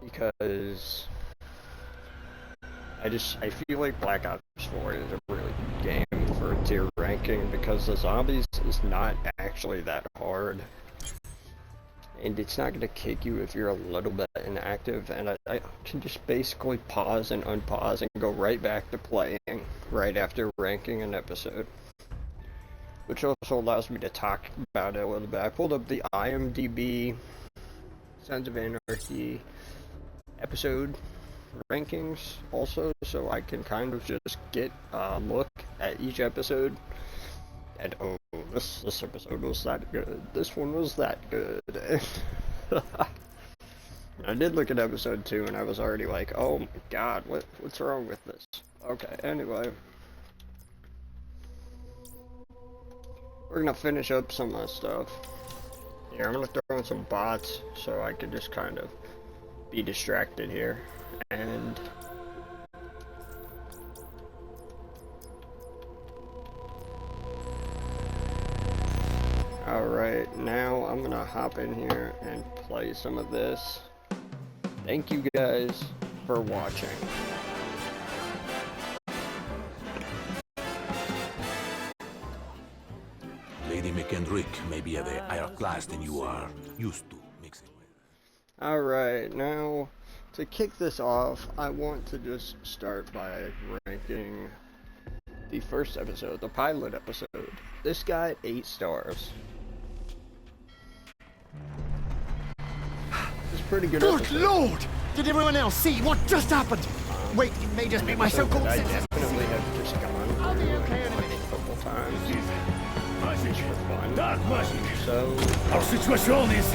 because I feel like Black Ops 4 is a really good game for tier ranking because the zombies is not actually that hard. And it's not going to kick you if you're a little bit inactive, and I can just basically pause and unpause and go right back to playing right after ranking an episode. Which also allows me to talk about it a little bit. I pulled up the IMDb Sons of Anarchy episode rankings also, so I can kind of just get a look at each episode. And oh, this episode was that good. This one was that good. I did look at episode 2 and I was already like, oh my god, what's wrong with this? Okay, anyway. We're gonna finish up some of the stuff. Here, I'm gonna throw in some bots so I can just kind of be distracted here. And alright, now I'm gonna hop in here and play some of this. Thank you guys for watching. Lady McKendrick may be at a higher class than you are used to mixing with. Alright, now to kick this off, I want to just start by ranking the first episode, the pilot episode. This got 8 stars. It's pretty good. Good episode. Lord! Did everyone else see what just happened? Wait, it may just be my so-called I senses. definitely have just gone I'll be through okay and in a watched minute. a couple times. Just for fun. So, Our situation is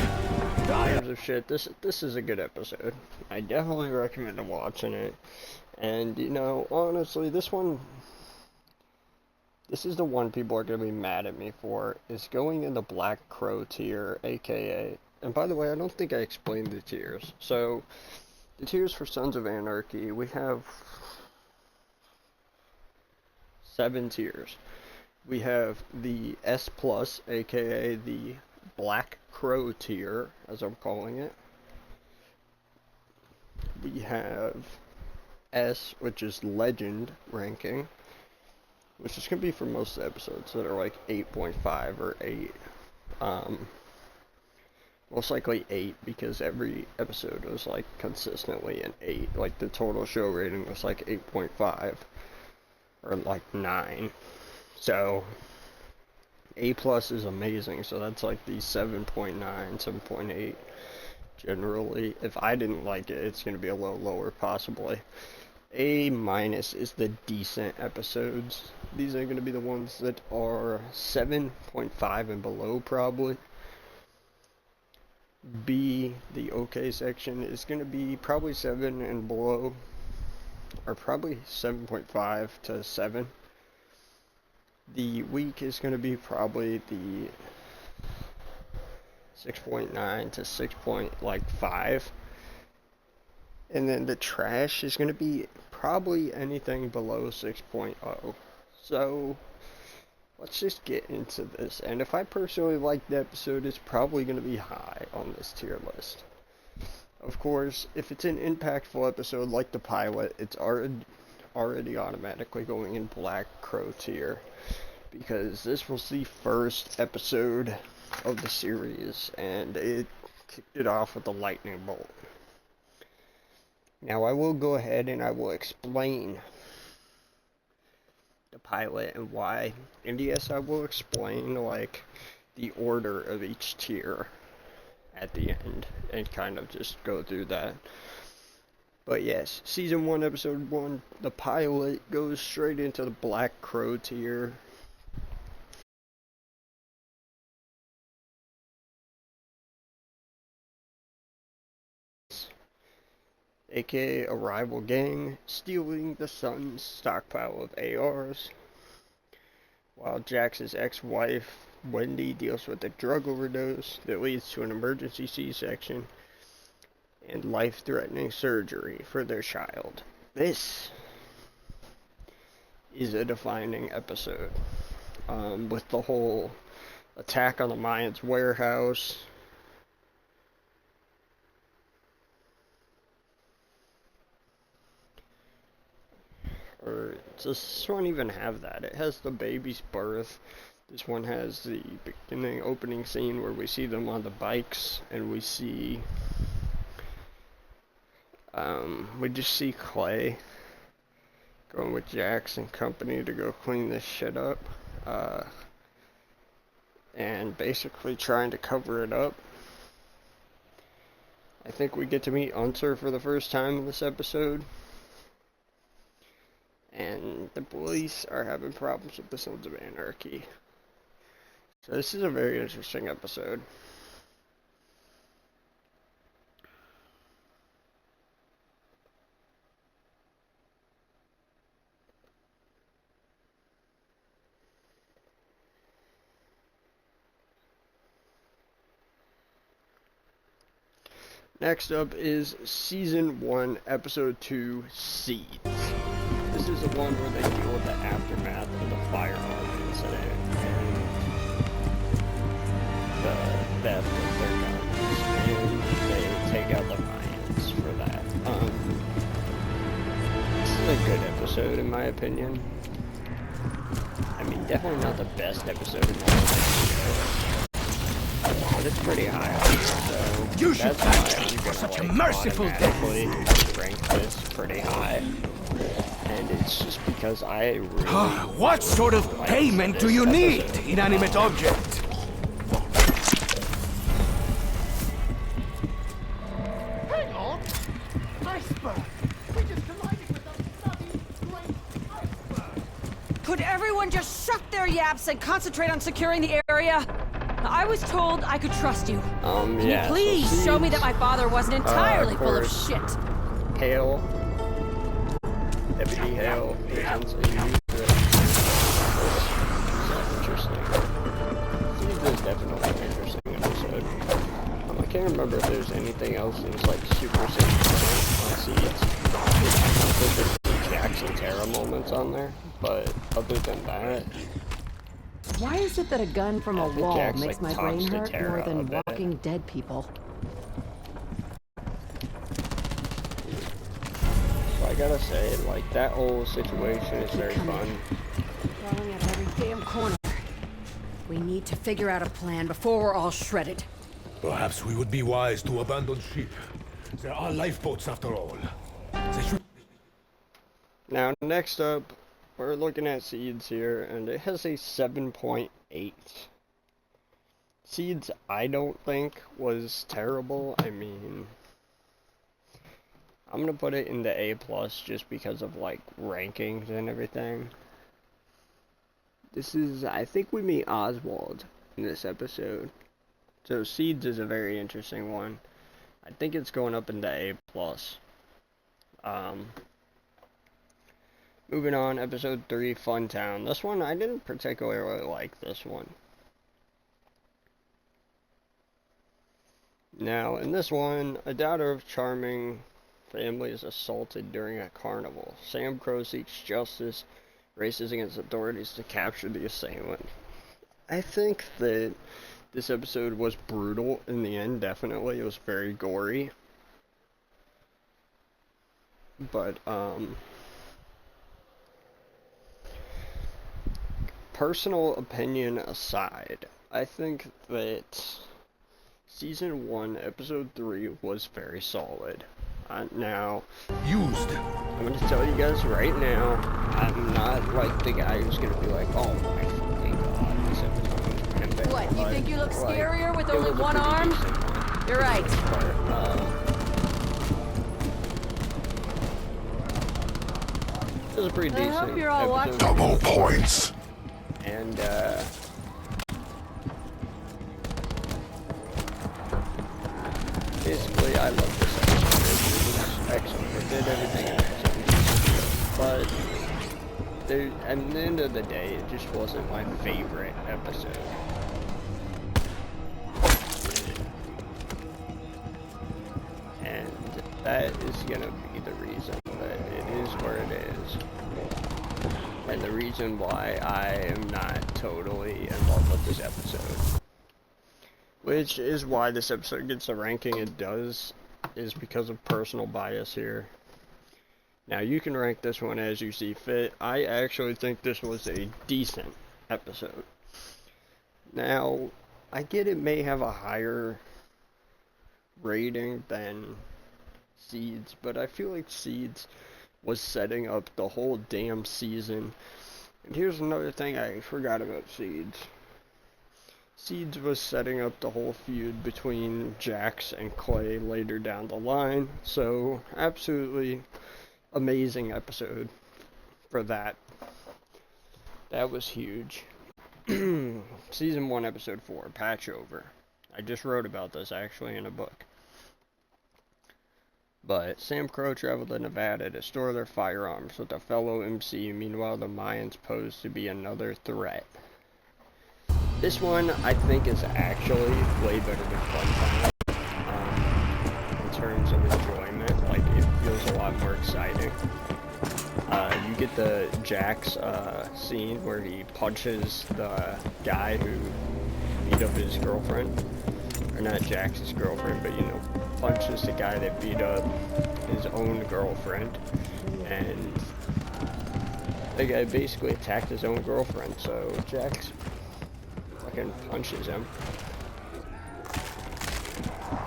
terms of shit, this is a good episode. I definitely recommend watching it. And you know, honestly, this is the one people are gonna be mad at me for, is going in the Black Crow tier, aka. And by the way, I don't think I explained the tiers. So, the tiers for Sons of Anarchy, we have 7 tiers. We have the S+, aka the Black Crow tier, as I'm calling it. We have S, which is Legend ranking, which is going to be for most of the episodes that are like 8.5 or 8. Most likely 8, because every episode was like consistently an 8. Like the total show rating was like 8.5 or like 9. So A+ is amazing, so that's like the 7.9, 7.8 generally. If I didn't like it, it's going to be a little lower possibly. A- is the decent episodes. These are going to be the ones that are 7.5 and below probably. B, the OK section, is going to be probably 7 and below, or probably 7.5 to 7. The weak is going to be probably the 6.9 to 6.5. And then the trash is going to be probably anything below 6.0. So, let's just get into this. And if I personally like the episode, it's probably going to be high on this tier list. Of course, if it's an impactful episode like the pilot, it's already automatically going in Black Crow tier, because this was the first episode of the series, and it kicked it off with a lightning bolt. Now I will go ahead and I will explain the pilot and why, and yes, I will explain like the order of each tier at the end, and kind of just go through that. But yes, Season 1, Episode 1, the pilot goes straight into the Black Crow tier. AKA a rival gang stealing the son's stockpile of ARs, while Jax's ex-wife, Wendy, deals with a drug overdose that leads to an emergency C-section and life-threatening surgery for their child. This is a defining episode, with the whole attack on the Mayans' warehouse, Or does this one even have that? It has the baby's birth. This one has the beginning opening scene where we see them on the bikes, and we see, we just see Clay going with Jax and company to go clean this shit up, and basically trying to cover it up. I think we get to meet Unser for the first time in this episode. And the police are having problems with the Sons of Anarchy. So this is a very interesting episode. Next up is Season 1, Episode 2, Seeds. This is the one where they deal with the aftermath of the firearm incident and the theft of their guns, and they take out the Mayans for that. This is a good episode in my opinion. I mean, definitely not the best episode in my opinion, but it's pretty high up here, so You should that's why thank I'm for gonna such a like merciful automatically rank this pretty high. And it's just because I really What sort of like payment do this you need, episode. inanimate object? Hang on! Iceberg! We just collided with a bloody great iceberg! Could everyone just shut their yaps and concentrate on securing the area? I was told I could trust you. Can Yeah, you please so show me Seeds, that my father wasn't entirely full of course. shit? Hale, Deputy Hale, is interesting. Seeds is definitely an interesting episode. I can't remember if there's anything else that was like super significant on Seeds. I think there's some Jackson Terra moments on there, but other than that, Why is it that a gun from a think wall Jax, makes like, my brain talks to hurt Tara more a than bit. walking dead people? so I gotta say, like, that whole situation is very fun. Crawling at every damn corner. We need to figure out a plan before we're all shredded. Perhaps we would be wise to abandon ship. There are lifeboats after all. They should... Now, next up, we're looking at Seeds here, and it has a 7.8. Seeds, I don't think, was terrible. I mean, I'm gonna put it into A+ just because of, like, rankings and everything. This is, I think we meet Oswald in this episode. So Seeds is a very interesting one. I think it's going up into A+. Moving on, episode 3, Fun Town. This one, I didn't particularly like this one. Now, in this one, a daughter of charming family is assaulted during a carnival. Sam Crow seeks justice, races against authorities to capture the assailant. I think that this episode was brutal in the end, definitely. It was very gory. But, personal opinion aside, I think that Season 1, Episode 3 was very solid. Now, Used. I'm going to tell you guys right now, I'm not like the guy who's going to be like, oh my fucking god, this episode was epic. What, you think you look Like, scarier with it only was a one pretty arm? decent one. You're right. It was a pretty decent I hope you're all episode. Double points. And, basically, I love this episode. It was excellent. It did everything in episode. But, at the end of the day, it just wasn't my favorite episode. And that is gonna be the reason that it is where it is. And the reason why I am not totally in love with this episode. Which is why this episode gets the ranking it does, is because of personal bias here. Now, you can rank this one as you see fit. I actually think this was a decent episode. Now, I get it may have a higher rating than Seeds, but I feel like Seeds was setting up the whole damn season. And here's another thing I forgot about Seeds. Seeds was setting up the whole feud between Jax and Clay later down the line, so absolutely amazing episode for that. That was huge. Season 1, Episode 4, Patch Over. I just wrote about this actually in a book. But Sam Crow traveled to Nevada to store their firearms with a fellow MC. Meanwhile, the Mayans pose to be another threat. This one, I think, is actually way better than Fun Town. In terms of enjoyment, like, it feels a lot more exciting. You get the Jax scene where he punches the guy who beat up his girlfriend. Or not Jax's girlfriend, but, you know, punches the guy that beat up his own girlfriend. And the guy basically attacked his own girlfriend, so Jax fucking punches him.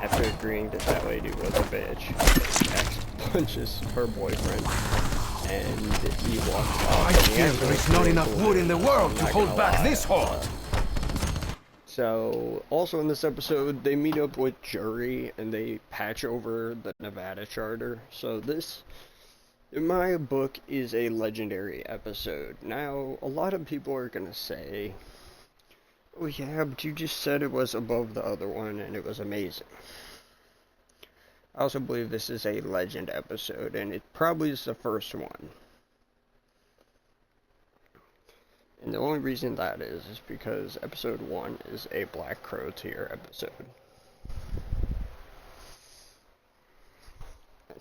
After agreeing that that lady was a bitch, Jax punches her boyfriend. And he walks off. I feel there is not enough wood in the world to hold back this horde. So, also in this episode, they meet up with Jury and they patch over the Nevada charter. So this, in my book, is a legendary episode. Now, a lot of people are gonna say, oh yeah, but you just said it was above the other one and it was amazing. I also believe this is a legend episode, and it probably is the first one. And the only reason that is because episode 1 is a Black Crow tier episode.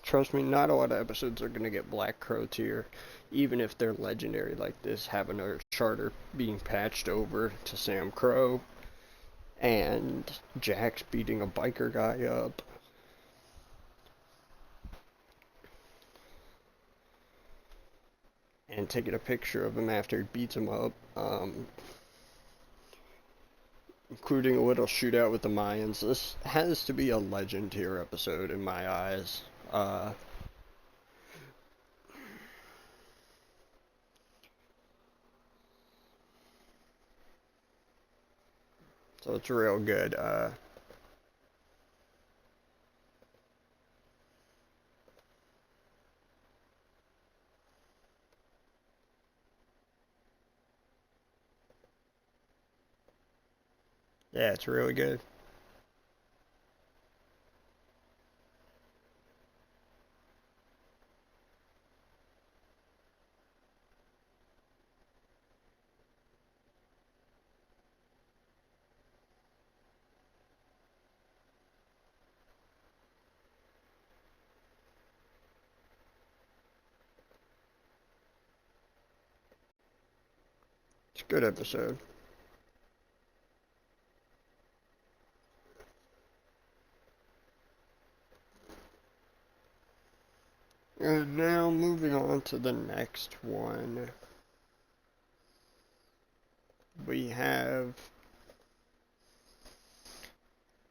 Trust me, not a lot of episodes are going to get Black Crow tier, even if they're legendary like this, having a charter being patched over to Sam Crow, and Jax beating a biker guy up. And taking a picture of him after he beats him up, including a little shootout with the Mayans. This has to be a legend tier episode in my eyes. So it's real good. Yeah, it's really good. It's a good episode. And now moving on to the next one, we have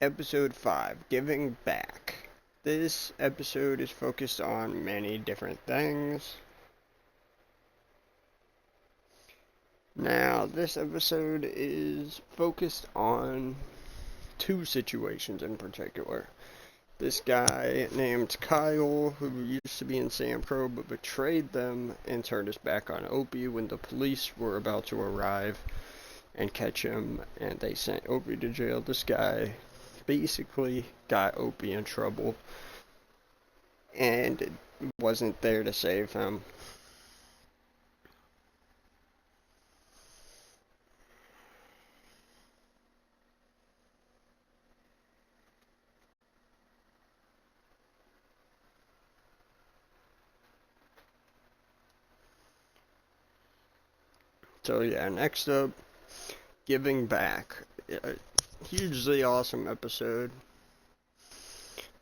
episode 5, Giving Back. This episode is focused on many different things. Now, this episode is focused on 2 situations in particular. This guy named Kyle, who used to be in Sam Crow but betrayed them and turned his back on Opie when the police were about to arrive and catch him, and they sent Opie to jail. This guy basically got Opie in trouble and wasn't there to save him. So yeah, next up, Giving Back. A hugely awesome episode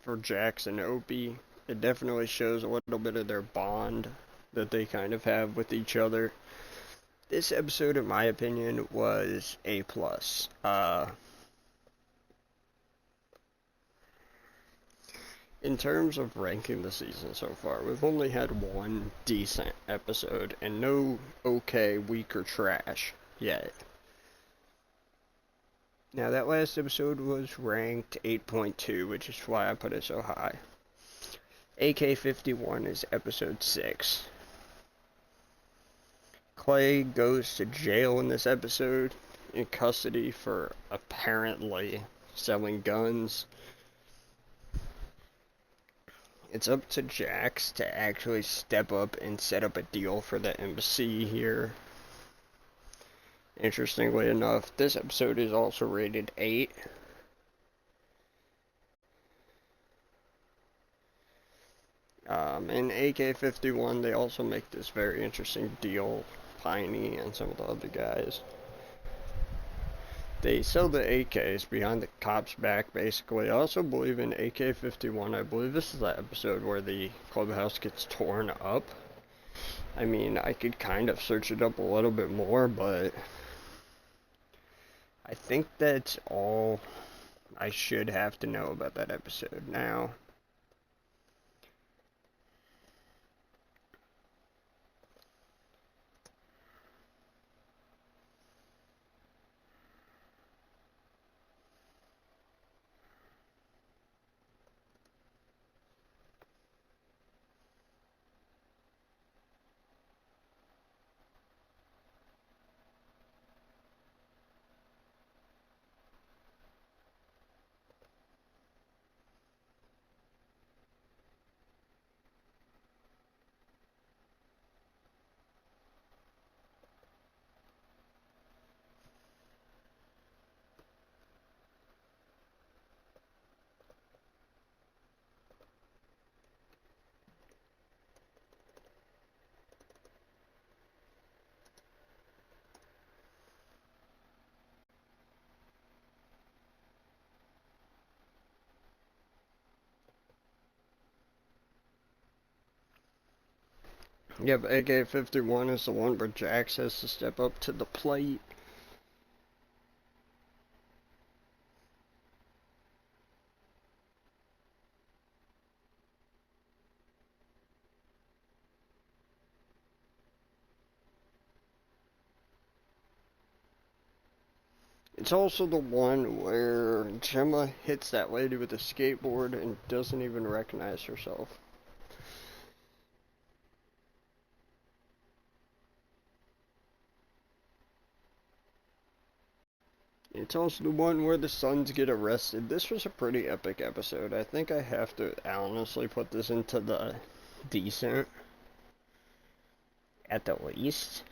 for Jax and Opie. It definitely shows a little bit of their bond that they kind of have with each other. This episode, in my opinion, was A+. In terms of ranking the season so far, we've only had one decent episode and no okay, weak, or trash yet. Now, that last episode was ranked 8.2, which is why I put it so high. AK-51 is episode 6. Clay goes to jail in this episode, in custody for apparently selling guns. It's up to Jax to actually step up and set up a deal for the embassy here. Interestingly enough, this episode is also rated 8. In AK-51, they also make this very interesting deal, Piney and some of the other guys. They sell the AKs behind the cops' back, basically. I also believe in AK-51, I believe this is the episode where the clubhouse gets torn up. I mean, I could kind of search it up a little bit more, but I think that's all I should have to know about that episode now. Yep, AK-51 is the one where Jax has to step up to the plate. It's also the one where Gemma hits that lady with a skateboard and doesn't even recognize herself. It's also the one where the Sons get arrested. This was a pretty epic episode. I think I have to honestly put this into the decent, at the least.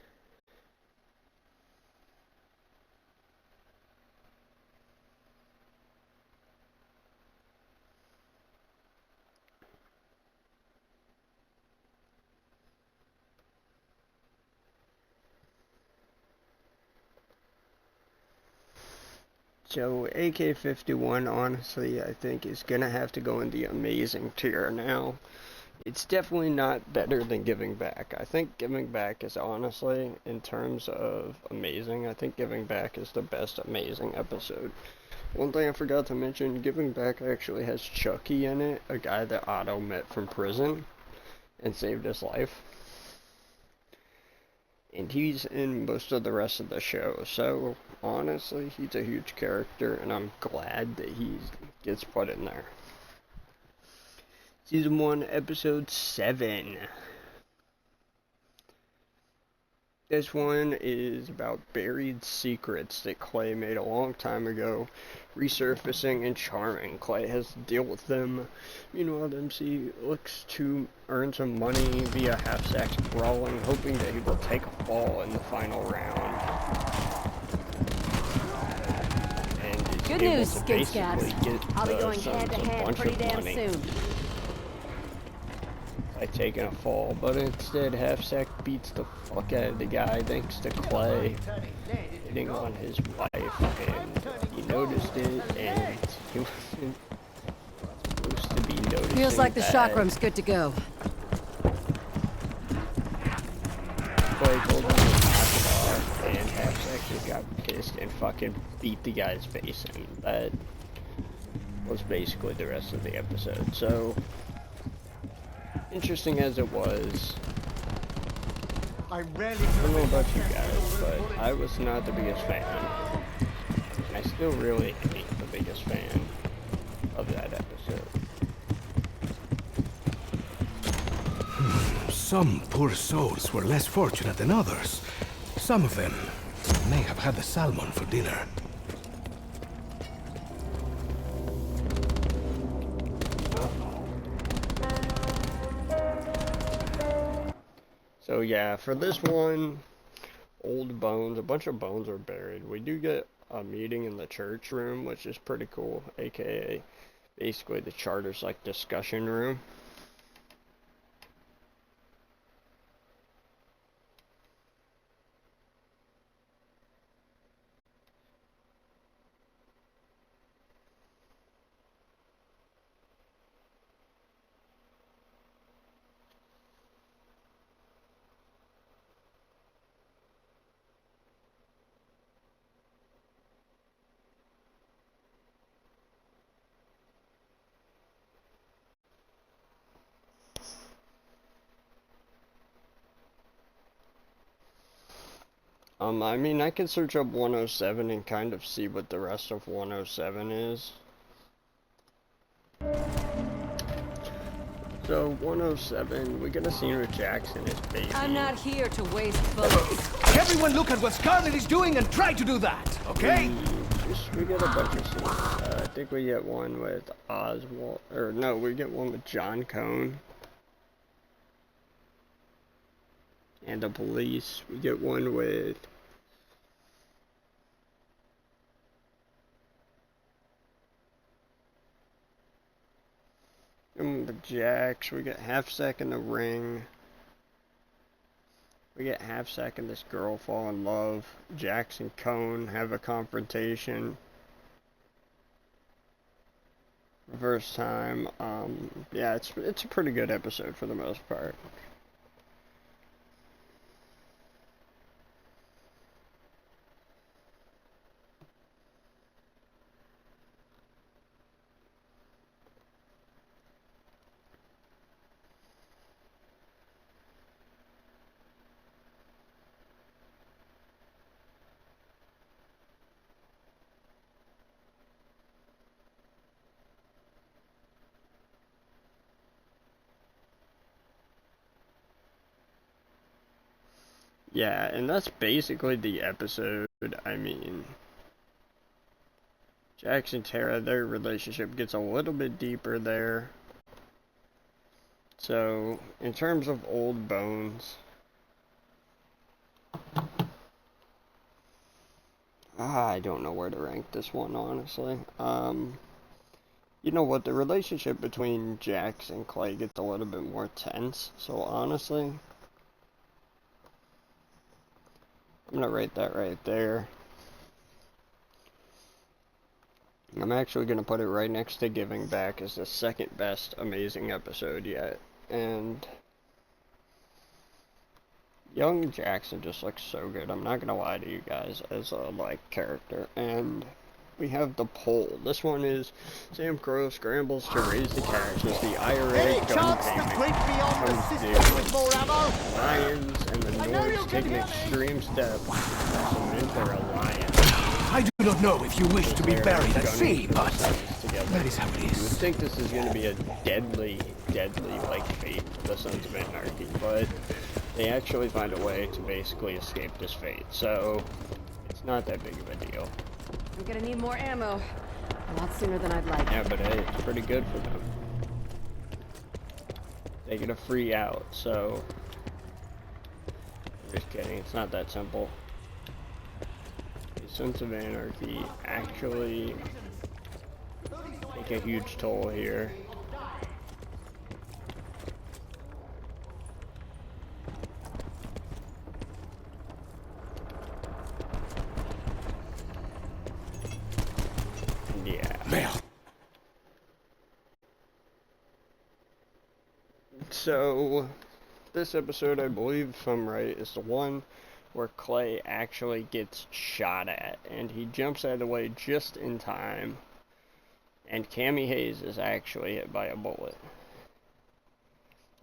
So, AK-51, honestly, I think is gonna have to go in the amazing tier now. It's definitely not better than Giving Back. I think Giving Back is honestly, in terms of amazing, I think Giving Back is the best amazing episode. One thing I forgot to mention, Giving Back actually has Chucky in it, a guy that Otto met from prison and saved his life. And he's in most of the rest of the show, so honestly, he's a huge character, and I'm glad that he gets put in there. Season 1, Episode 7. This one is about buried secrets that Clay made a long time ago, resurfacing and charming. Clay has to deal with them. Meanwhile, MC looks to earn some money via half-sacks brawling, hoping that he will take a fall in the final round. And is Good able news, to Skid basically Scabs. get I'll be the going Sons hand to a hand bunch pretty of damn money soon. by taking a fall, but instead Half-Sack beats the fuck out of the guy thanks to Clay hitting on his wife, and he noticed it, and he wasn't supposed to be noticing Feels like the shock room's good to go. Clay told him to knock it off, and Half-Sec just got pissed and fucking beat the guy's face in. That was basically the rest of the episode. So, interesting as it was, I I don't know about you guys, but I was not the biggest fan. I still really ain't the biggest fan of that episode. Some poor souls were less fortunate than others. Some of them may have had the salmon for dinner. So yeah, for this one, old bones, a bunch of bones are buried. We do get a meeting in the church room, which is pretty cool, aka basically the charter's like discussion room. I mean, I can search up 107 and kind of see what the rest of 107 is. So, 107, we get a scene with Jackson and his baby. I'm not here to waste bullets. Everyone look at what Scarlet is doing and try to do that, okay? We get a bunch of scenes. I think we get one with Oswald, or no, we get one with John Cone. And the police. We get one with Jax. We get Half-Sec in the ring. We get Half-Sec and this girl fall in love. Jax and Cone have a confrontation. Reverse time. Yeah, it's a pretty good episode for the most part. Yeah, and that's basically the episode. I mean, Jax and Tara, their relationship gets a little bit deeper there. So, in terms of old bones, I don't know where to rank this one, honestly. You know what, the relationship between Jax and Clay gets a little bit more tense, so honestly, I'm gonna rate that right there. I'm actually gonna put it right next to Giving Back as the second best amazing episode yet. And young Jackson just looks so good. I'm not gonna lie to you guys, as a character. And we have The Pull. This one is Sam Crow scrambles to raise the cash as the IRA Any gun chance to payment creep beyond the comes system due. with more ammo? Lions and the Nords take an extreme step to cement their alliance. I do not know if you wish to be buried at sea, but that is how it You would is. think this is going to be a deadly fate for the Sons of Anarchy, but they actually find a way to basically escape this fate, so it's not that big of a deal. I'm gonna need more ammo. A lot sooner than I'd like. Yeah, but hey, it's pretty good for them. They get a free out, so just kidding, it's not that simple. The Sons of Anarchy actually take a huge toll here. Yeah. Well, So, this episode, I believe, if I'm right, is the one where Clay actually gets shot at, and he jumps out of the way just in time, and Cammy Hayes is actually hit by a bullet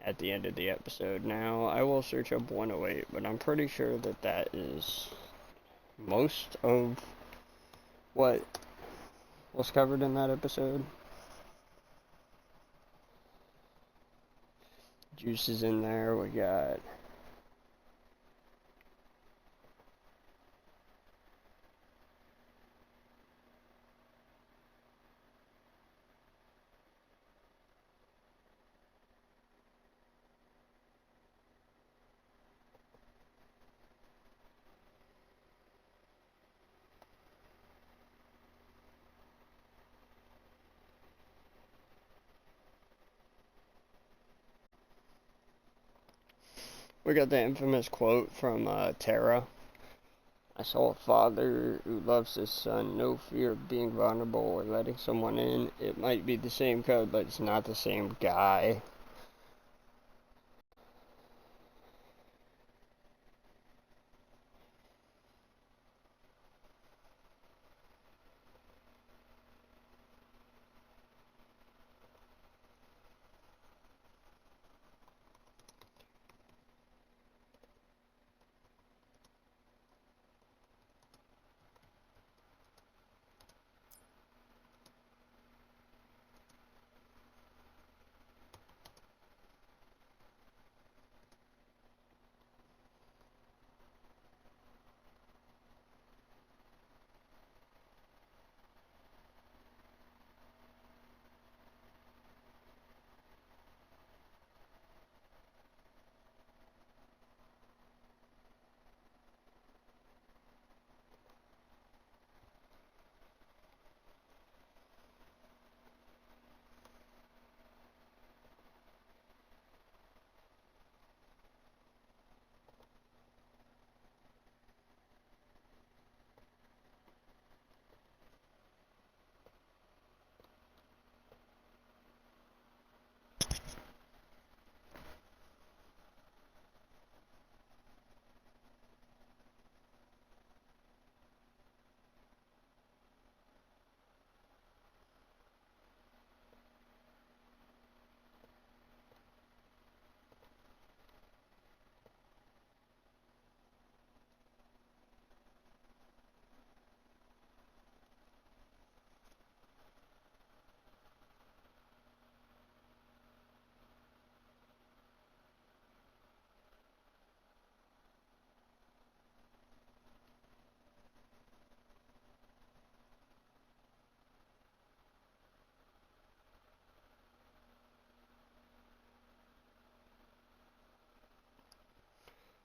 at the end of the episode. Now, I will search up 108, but I'm pretty sure that that is most of what was covered in that episode. Juice is in there. We got the infamous quote from Tara. I saw a father who loves his son, no fear of being vulnerable or letting someone in. It might be the same code, but it's not the same guy.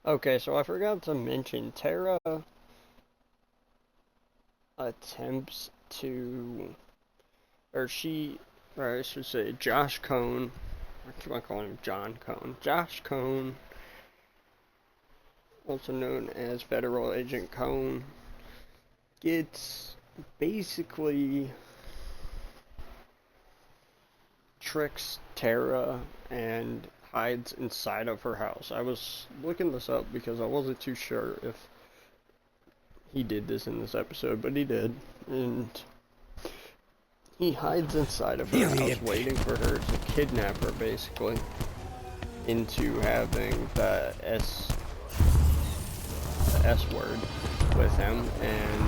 Okay, so I forgot to mention, Tara attempts to, or I should say, Josh Cohn, I keep on calling him John Cohn. Josh Cohn, also known as Federal Agent Cohn, basically tricks Tara and hides inside of her house. I was looking this up because I wasn't too sure if he did this in this episode, but he did. And he hides inside of her house, waiting for her to kidnap her, basically, into having the S word with him. And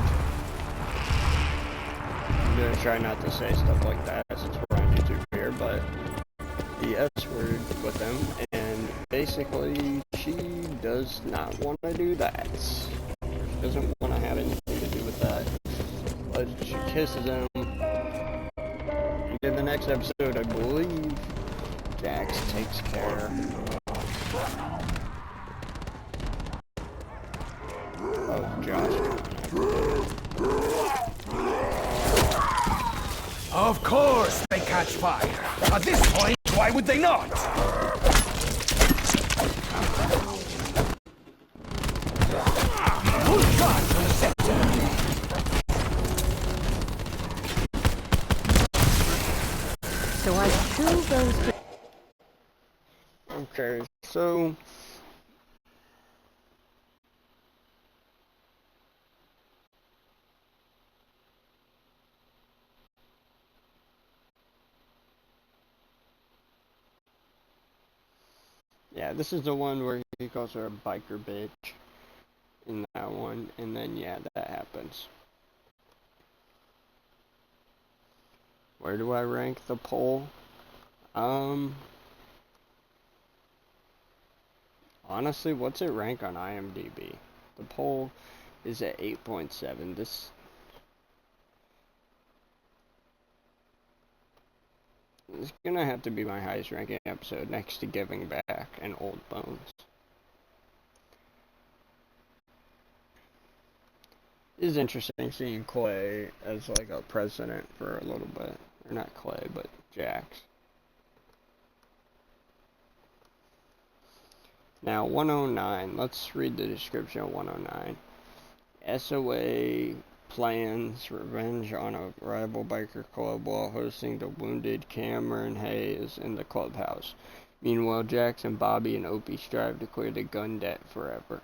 I'm gonna try not to say stuff like that since we're on YouTube here, but the S word with him, and basically she does not want to do that. She doesn't want to have anything to do with that. But she kisses him. And in the next episode, I believe Jax takes care of Josh. Of course they catch fire. At this point, why would they not? Full charge from the sector. So I killed those... So, yeah, this is the one where he calls her a biker bitch in that one, and then yeah, that happens. Where do I rank the poll? Honestly, what's it rank on IMDb? The poll is at 8.7. This is gonna have to be my highest ranking episode next to Giving Back and Old Bones. It is interesting seeing Clay as like a president for a little bit. Or not Clay, but Jax. Now, 109. Let's read the description of 109. SOA plans revenge on a rival biker club while hosting the wounded Cameron Hayes in the clubhouse. Meanwhile, Jax and Bobby and Opie strive to clear the gun debt forever.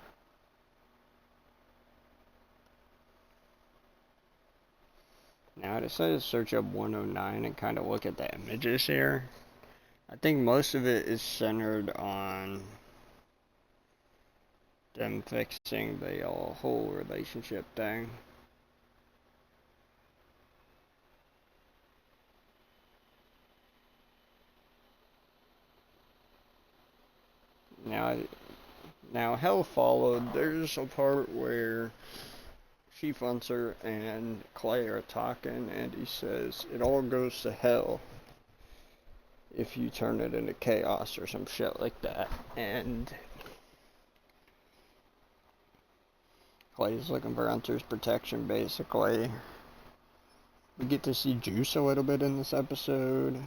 Now, I decided to search up 109 and kind of look at the images here. I think most of it is centered on them fixing the whole relationship thing. Now Hell Followed, there's a part where Chief Unser and Clay are talking, and he says, it all goes to hell if you turn it into chaos or some shit like that. And Clay's looking for Hunter's protection, basically. We get to see Juice a little bit in this episode.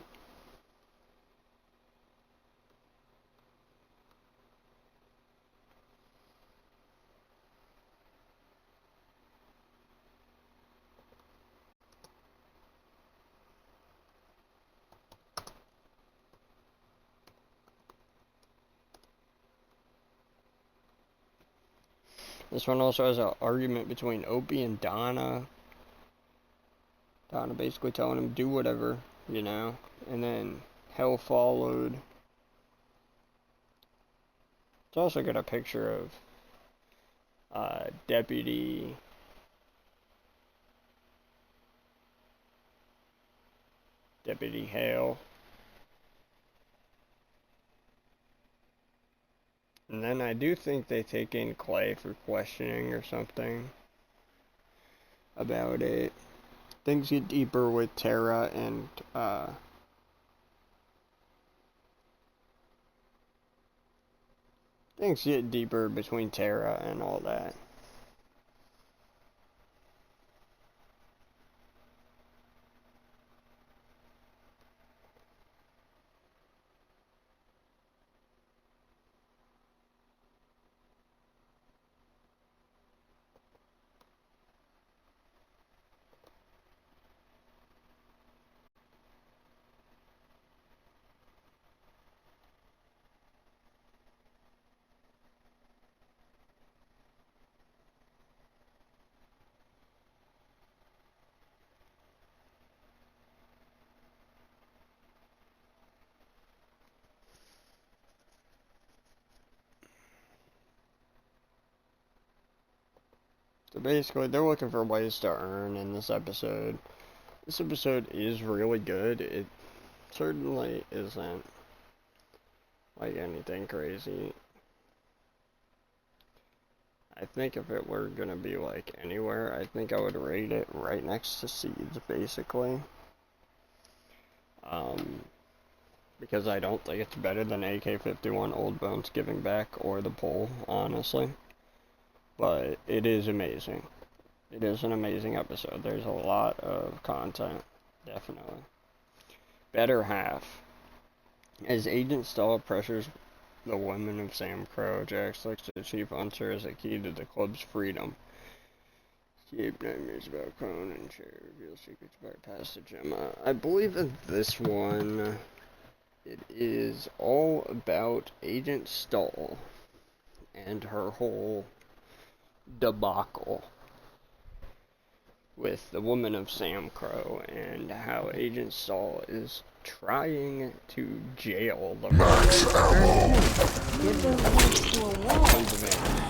This one also has an argument between Opie and Donna. Donna basically telling him, do whatever, you know. And then Hell Followed. It's also got a picture of Deputy Hale. And then I do think they take in Clay for questioning or something about it. Things get deeper with Tara and things get deeper between Tara and all that. So basically, they're looking for ways to earn in this episode. This episode is really good. It certainly isn't like anything crazy. I think if it were gonna be like anywhere, I think I would rate it right next to Seeds, basically. Because I don't think it's better than AK-51 Old Bones Giving Back or The Pull, honestly. But it is amazing. It is an amazing episode. There's a lot of content, definitely. Better half. As Agent Stahl pressures the women of Sam Crow, Jax looks to Chief Unser as a key to the club's freedom. Keep nightmares about Cont and share reveal secrets about past the Gemma. I believe that this one It is all about Agent Stahl and her whole debacle with the woman of Sam Crow, and how Agent Stahl is trying to jail the Give them to a wall.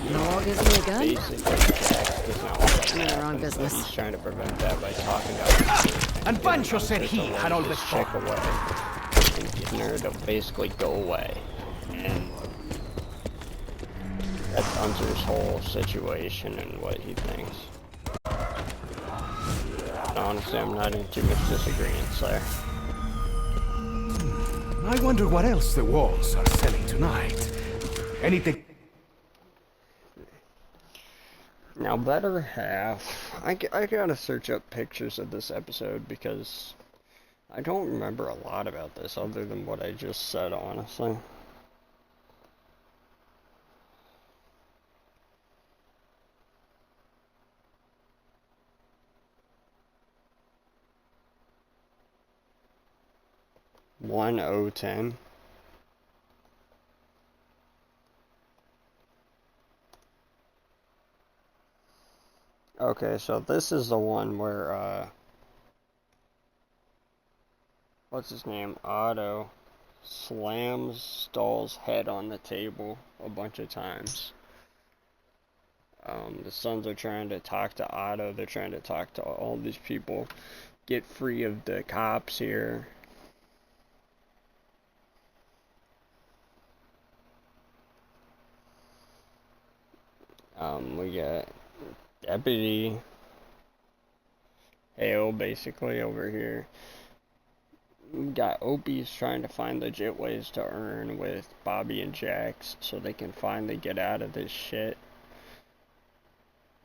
No wall gives me a gun? Basically, Jax does not want that to You're in the happen, wrong so business. he's trying to prevent that by talking to her. And Pancho said he had all this check fun. away and getting her to basically go away. And that's Hunter's whole situation and what he thinks. Honestly, I'm not in too much disagreement there. I wonder what else the walls are selling tonight. Anything... Now, better half. I gotta search up pictures of this episode because I don't remember a lot about this other than what I just said, honestly. '10. Okay, so this is the one where, what's his name? Otto slams Stahl's head on the table a bunch of times. The Sons are trying to talk to Otto, they're trying to talk to all these people, get free of the cops here. We got Deputy Hale basically over here. We got Opie's trying to find legit ways to earn with Bobby and Jax so they can finally get out of this shit.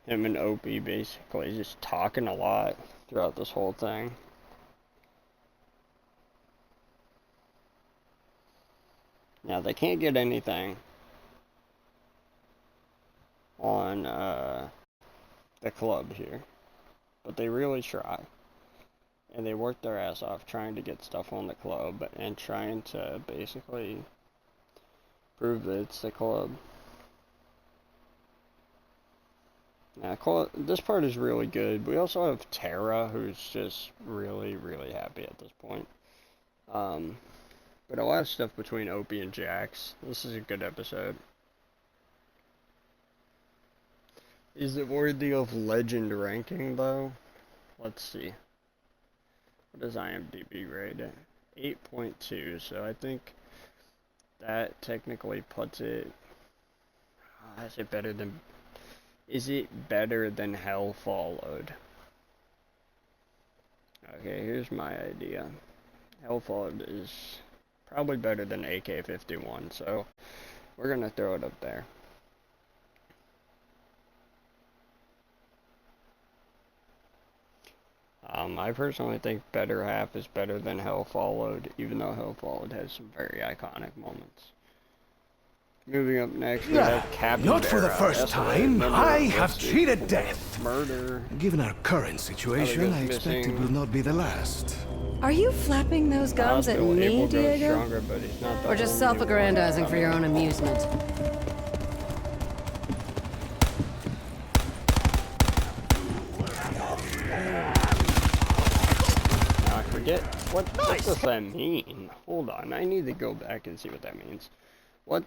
Him and Opie basically just talking a lot throughout this whole thing. Now they can't get anything on the club here, but they really try, and they work their ass off trying to get stuff on the club and trying to basically prove that it's the club. Now, this part is really good. We also have Tara, who's just really, really happy at this point. But a lot of stuff between Opie and Jax. This is a good episode. Is it worthy of legend ranking, though? Let's see. What does IMDb rate at? 8.2, so I think that technically puts it... Is it better than Hell Followed? Okay, here's my idea. Hell Followed is probably better than AK-51, so we're gonna throw it up there. I personally think Better Half is better than Hell Followed, even though Hell Followed has some very iconic moments. Moving up next, we have Capybara. Not for the first time. I have cheated death. Murder. Given our current situation, I expect it will not be the last. Are you flapping those gums at me, Diego? Stronger, but he's not the Or just only self-aggrandizing one. for your own amusement? Now I forget. What does that mean? Hold on, I need to go back and see what that means. What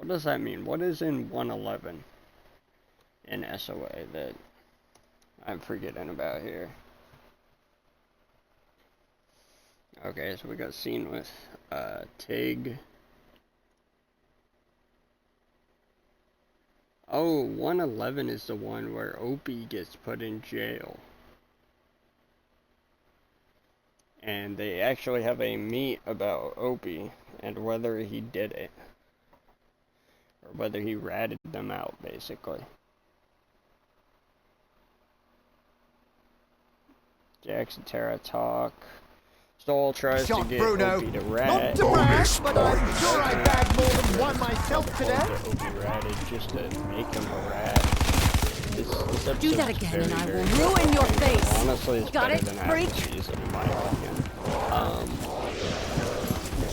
does that mean? What is in 111 in SOA that I'm forgetting about here? Okay, so we got a scene with Tig. Oh, 111 is the one where Opie gets put in jail. And they actually have a meet about Opie and whether he did it. Or whether he ratted them out, basically. Jax and Tara talk. Stahl tries to get Bruno. Opie to rat. Not to brag, but I'm sure I bagged more than one myself today. Opie ratted just to make him a rat. This Do that episode's again and I very, will very ruin your entertaining. face. Honestly, it's Got better it, than half freak? the season, in my opinion.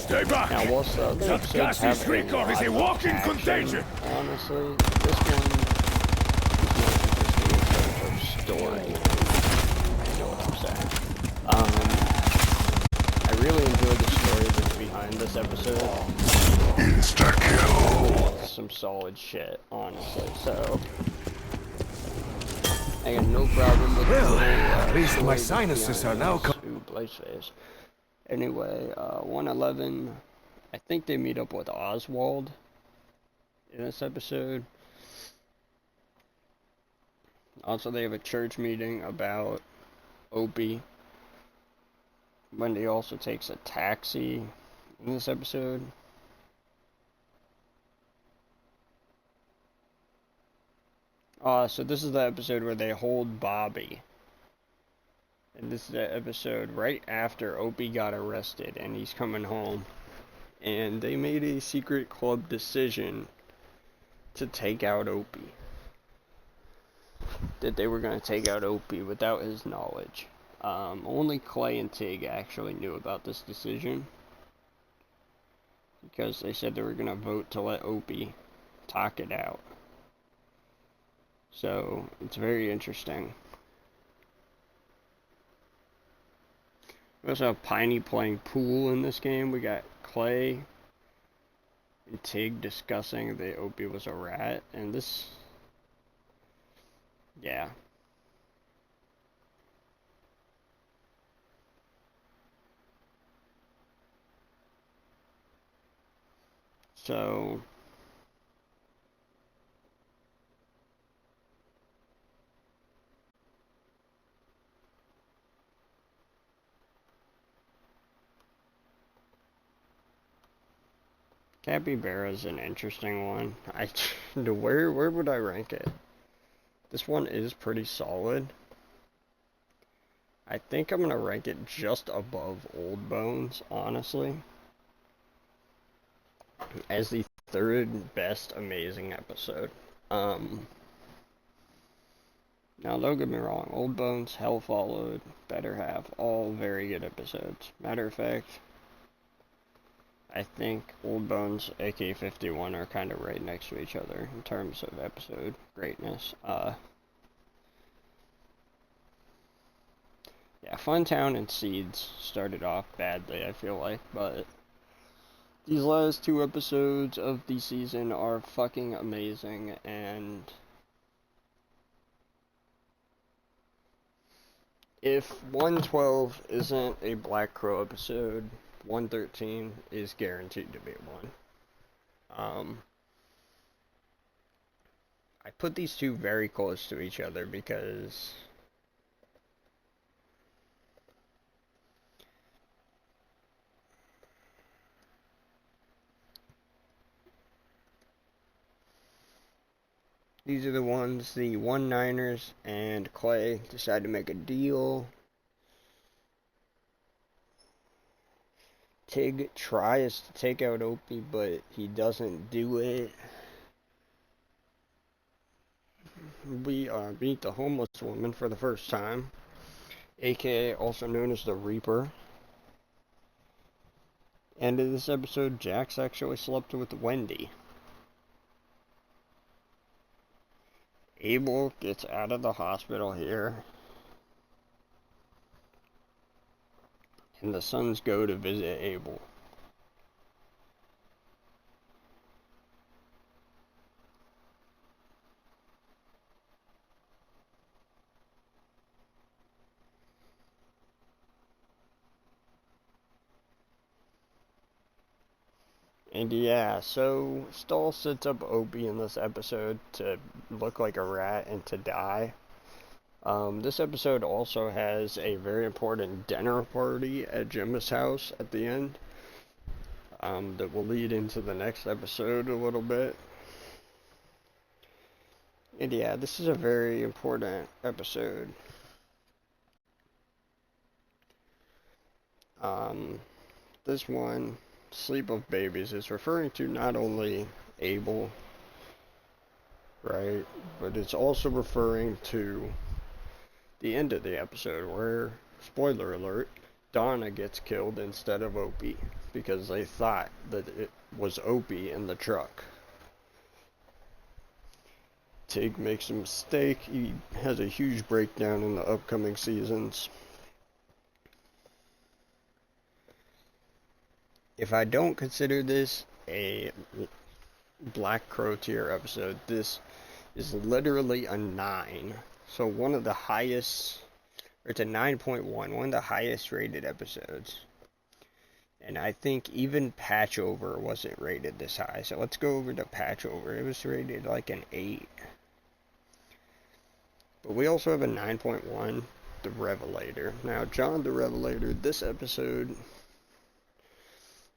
Stay back! Now, whilst the other That episodes gassy have streak off is a lot of walking action, contagion! honestly, this one is more interesting in terms of story. You know what I'm saying? I really enjoyed the story that's behind this episode. Insta-kill! It's some solid shit, honestly, so I got no problem with Well, the at least story my that's sinuses are behind now this. Ooh, Blazeface. Anyway, 111, I think they meet up with Oswald in this episode. Also, they have a church meeting about Opie. Wendy also takes a taxi in this episode. So this is the episode where they hold Bobby. And this is the episode right after Opie got arrested and he's coming home. And they made a secret club decision to take out Opie. That they were going to take out Opie without his knowledge. Only Clay and Tig actually knew about this decision. Because they said they were going to vote to let Opie talk it out. So, it's very interesting. We also have Piney playing pool in this game. We got Clay and Tig discussing that Opie was a rat. And this... yeah. So... Capybara is an interesting one. Where would I rank it? This one is pretty solid. I think I'm gonna rank it just above Old Bones, honestly. As the third best amazing episode. Now don't get me wrong, Old Bones, Hell Followed, Better Half, all very good episodes. Matter of fact, I think Old Bones, AK-51 are kind of right next to each other in terms of episode greatness. Yeah, Fun Town and Seeds started off badly, I feel like, but these last two episodes of the season are fucking amazing, and if 112 isn't a Black Crow episode, 113 is guaranteed to be one. I put these two very close to each other because these are the ones the 1-9ers and Clay decide to make a deal. Tig tries to take out Opie, but he doesn't do it. We meet the homeless woman for the first time, aka also known as the Reaper. And in this episode, Jax actually slept with Wendy. Abel gets out of the hospital here. And the sons go to visit Abel. And yeah, so Stahl sets up Opie in this episode to look like a rat and to die. This episode also has a very important dinner party at Gemma's house at the end. That will lead into the next episode a little bit. And yeah, this is a very important episode. This one, Sleep of Babies, is referring to not only Abel, right, but it's also referring to the end of the episode where, spoiler alert, Donna gets killed instead of Opie. because they thought that it was Opie in the truck. Tig makes a mistake. He has a huge breakdown in the upcoming seasons. If I don't consider this a Black Crow tier episode, this is literally a 9. So one of the highest, or it's a 9.1, one of the highest rated episodes. And I think even Patchover wasn't rated this high. So let's go over to Patchover. It was rated like an 8. But we also have a 9.1, The Revelator. Now, John the Revelator, this episode,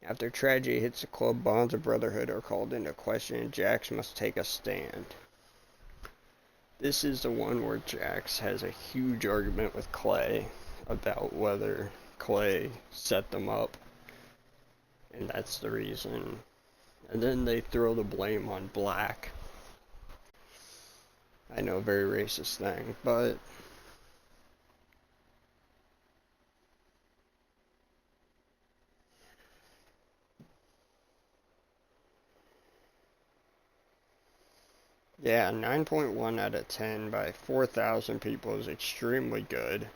after tragedy hits the club, bonds of brotherhood are called into question, and Jax must take a stand. This is the one where Jax has a huge argument with Clay about whether Clay set them up, and that's the reason. And then they throw the blame on Black. I know, very racist thing, but yeah, 9.1 out of 10 by 4,000 people is extremely good.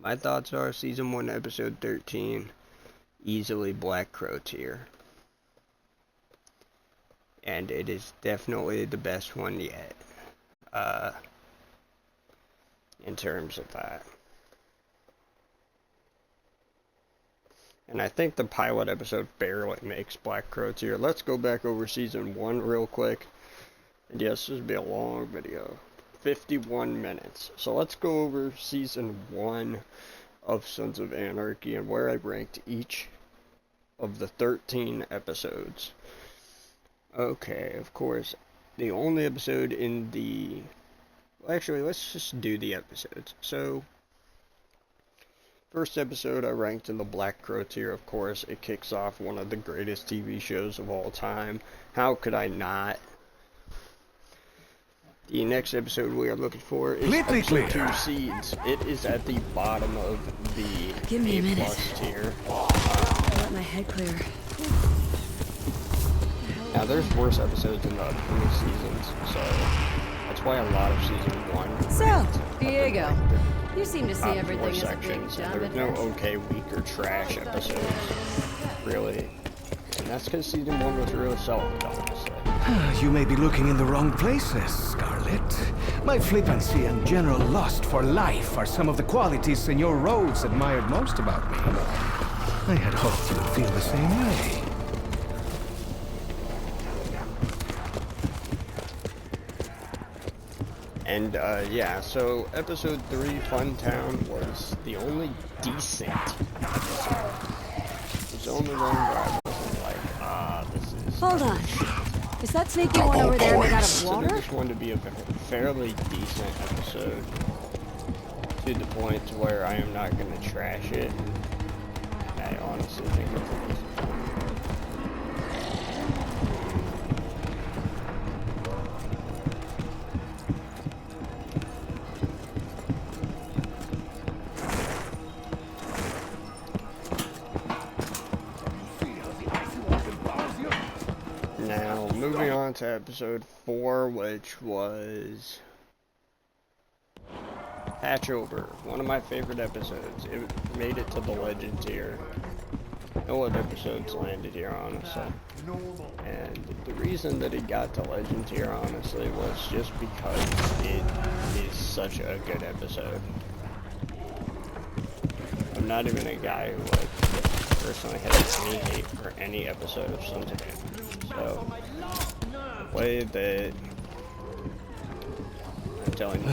My thoughts are Season 1, Episode 13, easily Black Crow tier. And it is definitely the best one yet, in terms of that. And I think the pilot episode barely makes Black Crow tier. Let's go back over Season 1 real quick. And yes, this will be a long video. 51 minutes. So let's go over Season 1 of Sons of Anarchy and where I ranked each of the 13 episodes. Okay, of course, the only episode in the... Well, actually, let's just do the episodes. So, first episode I ranked in the Black Crow tier, of course. It kicks off one of the greatest TV shows of all time. How could I not? The next episode we are looking for is Ep2 Seeds. It is at the bottom of the A+ tier. Let my head clear. Now, there's worse episodes in the upcoming seasons, so that's why a lot of Season 1... So, Diego, you seem to see everything as a big sections. dumb There's no adventure. okay, weak, or trash episodes, really. And that's because Season 1 was really solid, honestly. You may be looking in the wrong places, Scarlet. My flippancy and general lust for life are some of the qualities Senor Rhodes admired most about me. I had hoped you would feel the same way. And, yeah, so Episode 3, Fun Town, was the only decent episode. It's the only one where I wasn't like, this is... Hold on. Is that sneaky one over there made out of water? I just wanted to be a fairly decent episode. To the point to where I am not going to trash it. I honestly think it's a decent one. Now, moving on to Episode 4, which was Patchover, one of my favorite episodes. It made it to the Legend tier. No other episodes landed here, honestly. And the reason that it got to Legend tier, honestly, was just because it is such a good episode. I'm not even a guy who, like, personally has any hate for any episode of Sons of Anarchy. So, the way that I'm telling you,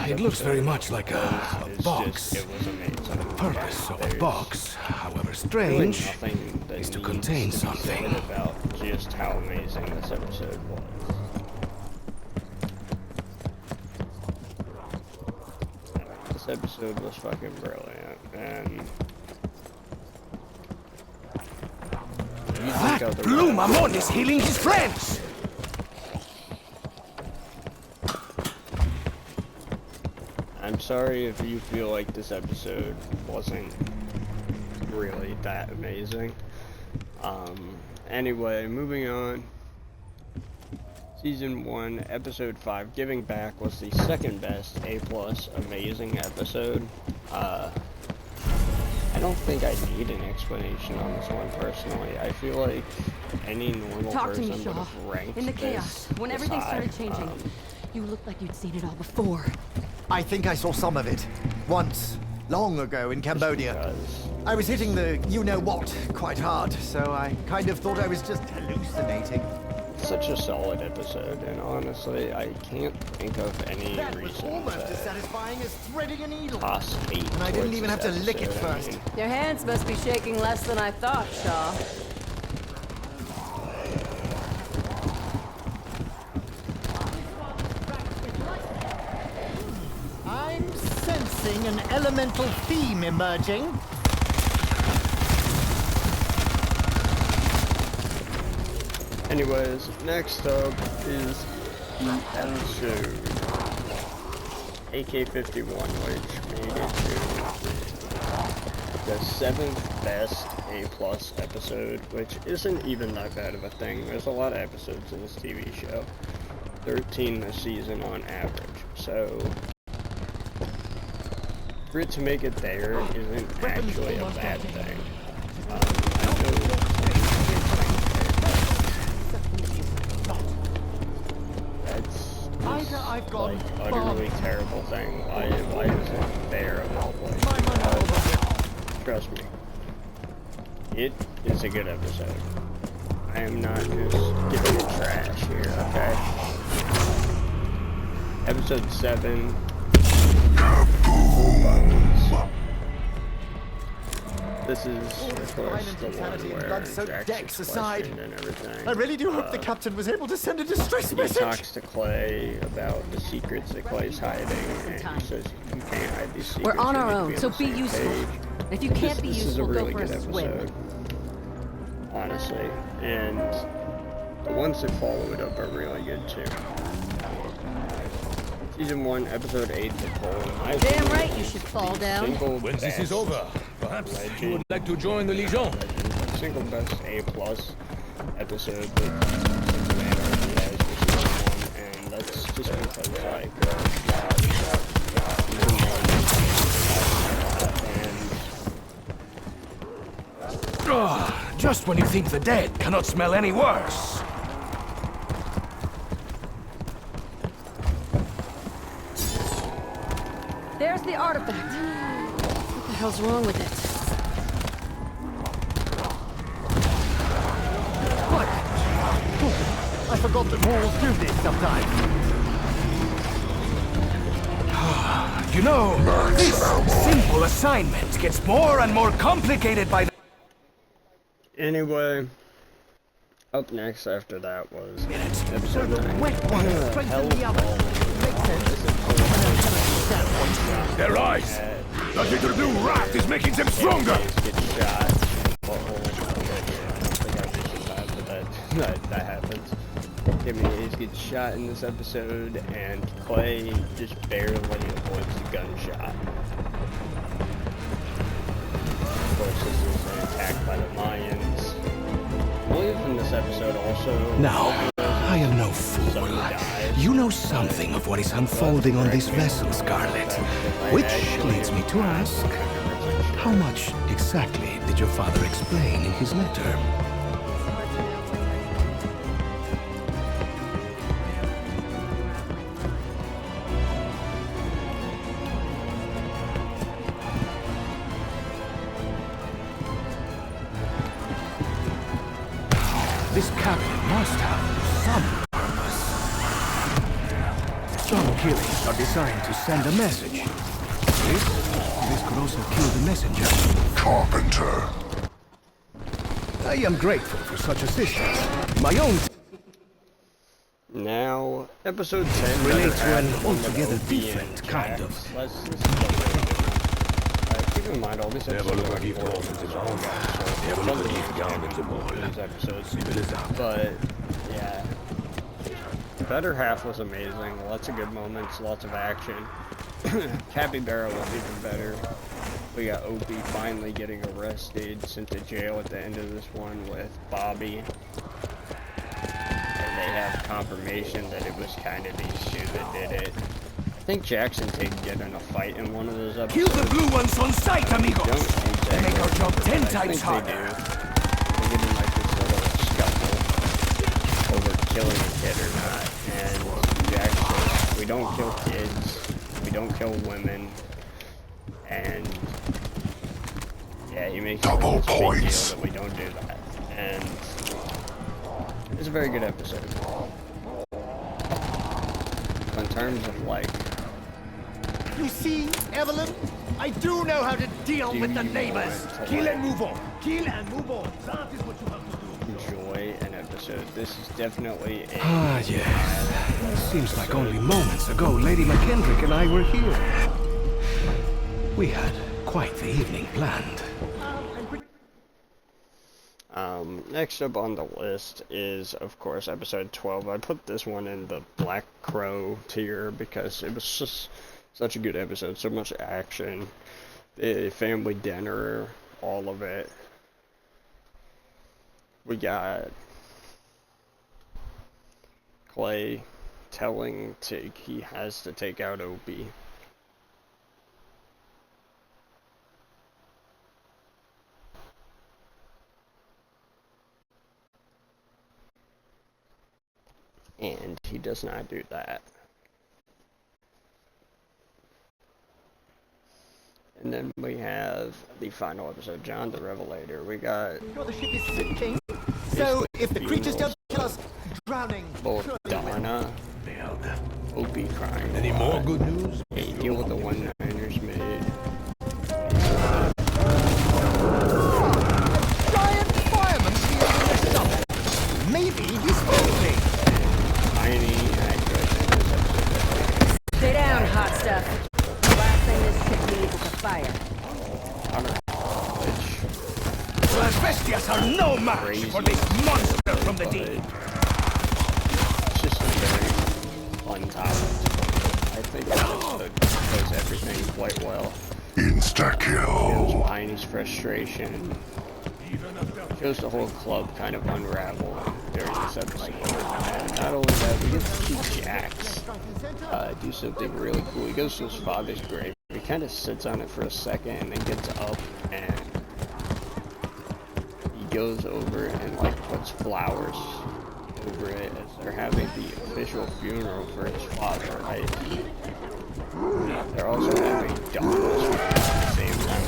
It looks very much like a box. It was amazing. The purpose of a There's box, however really strange, nothing that is to needs contain to be something. said about just how amazing this episode was. This episode was fucking brilliant, and that Blue Mamon is healing his friends! I'm sorry if you feel like this episode wasn't really that amazing. Anyway, moving on. Season 1, Episode 5, Giving Back, was the second best A+ amazing episode. I don't think I need an explanation on this one personally. I feel like any normal person would have ranked in the chaos, when everything started changing. You looked like you'd seen it all before. I think I saw some of it. Once. Long ago in Cambodia. I was hitting the you-know-what quite hard, so I kind of thought I was just hallucinating. Such a solid episode, and honestly, I can't think of any That was reason almost that as satisfying as threading a needle. toss hate And I didn't towards even have to this lick it episode. I first. mean, Your hands must be shaking less than I thought, Shaw. I'm sensing an elemental theme emerging. anyways, next up is the episode Ak-51, which made it to the 7th best A+ episode, which isn't even that bad of a thing. There's a lot of episodes in this TV show. 13 this season on average, so for it to make it there isn't actually a bad thing. I know that's like utterly terrible thing. Why is it there of all places? Trust me, it is a good episode. I am not just giving it trash here, okay? Episode 7, Old Bones. This is, of course, the one where Jax is questioned and everything. I really do hope the captain was able to send a distress He message. talks to Clay about the secrets that Clay's hiding, and he says you can't hide these secrets. We're on you our need to own, on so the be same useful. page. If you can't be This is a useful, really go for good a swim. episode, honestly, and the ones that follow it up are really good too. Season 1, Episode 8, The Pull. Damn right you should fall down. When this is over, perhaps you would like to join the Legion. Single best A+ episode that Superman already has for season 1, and that's just because Just when you think the dead cannot smell any worse. There's the artifact. What the hell's wrong with it? What? I forgot that walls do this sometimes. You know, this simple assignment gets more and more complicated by the... Anyway, up next after that was So Episode the 9, wet one strengthened the other. Makes sense. They're right. Nothing to do. Raft is making them stronger. Get shot. That happens. Hayes gets shot in this episode, and Clay just barely avoids the gunshot. Of course, this is attacked by the Mayans. I believe in this episode also... Now, I am no fool. You know something of what is unfolding on this vessel, Scarlet. Which leads me to ask, how much exactly did your father explain in his letter? This captain must have some purpose. Some killings are designed to send a message. This could also kill the messenger. Carpenter. I am grateful for such assistance. My own Now, episode 10 relates to an better altogether have different OP kind and of. Jax. This is keep in mind, all these episodes are These episodes. But, yeah. The better half was amazing. Lots of good moments, lots of action. Capybara was even better. We got OP finally getting arrested, sent to jail at the end of this one with Bobby. And they have confirmation that it was kind of these two that did it. I think Jackson did get in a fight in one of those episodes. Kill the blue ones on sight, amigos! Don't exactly They make our job 10 I times think harder. They get in like this little scuffle over killing a kid or not. And Jackson, we don't kill kids, we don't kill women, and yeah, he makes Double this big points. deal that we don't do that. And it's a very good episode. In terms of like, You see, Evelyn? I do know how to deal with the neighbors. Kill and move on. Kill and move on. That is what you have to do. enjoy an episode, this is definitely a Ah, yes. Seems like only moments ago Lady McKendrick and I were here. We had quite the evening planned. Next up on the list is, of course, episode 12. I put this one in the Black Crow tier because it was just such a good episode, so much action, the family dinner, all of it. We got Clay telling Tig he has to take out Opie. And he does not do that. And then we have the final episode, John the Revelator. We got The ship is sinking. So if the creatures don't kill us, drowning. both Donna, Opie crying. Any more good news? Hey, deal with the one-liners made. Giant fireman feels messed up. Maybe he's filthy. Tiny accurate. Stay down, hot stuff. The last thing this ship needs is a fire. Las bestias are no match for this monster from the deep. It's just a very fun topic. I think this episode does everything quite well. Insta-kill. Shows Piney's frustration. Shows the whole club kind of unravel during this episode. And not only that, we get to see Jax do something really cool. He goes to his father's grave. He kind of sits on it for a second and then gets up and he goes over and like puts flowers over it as they're having the official funeral for his father, right? They're also having Donna's funeral at the same time.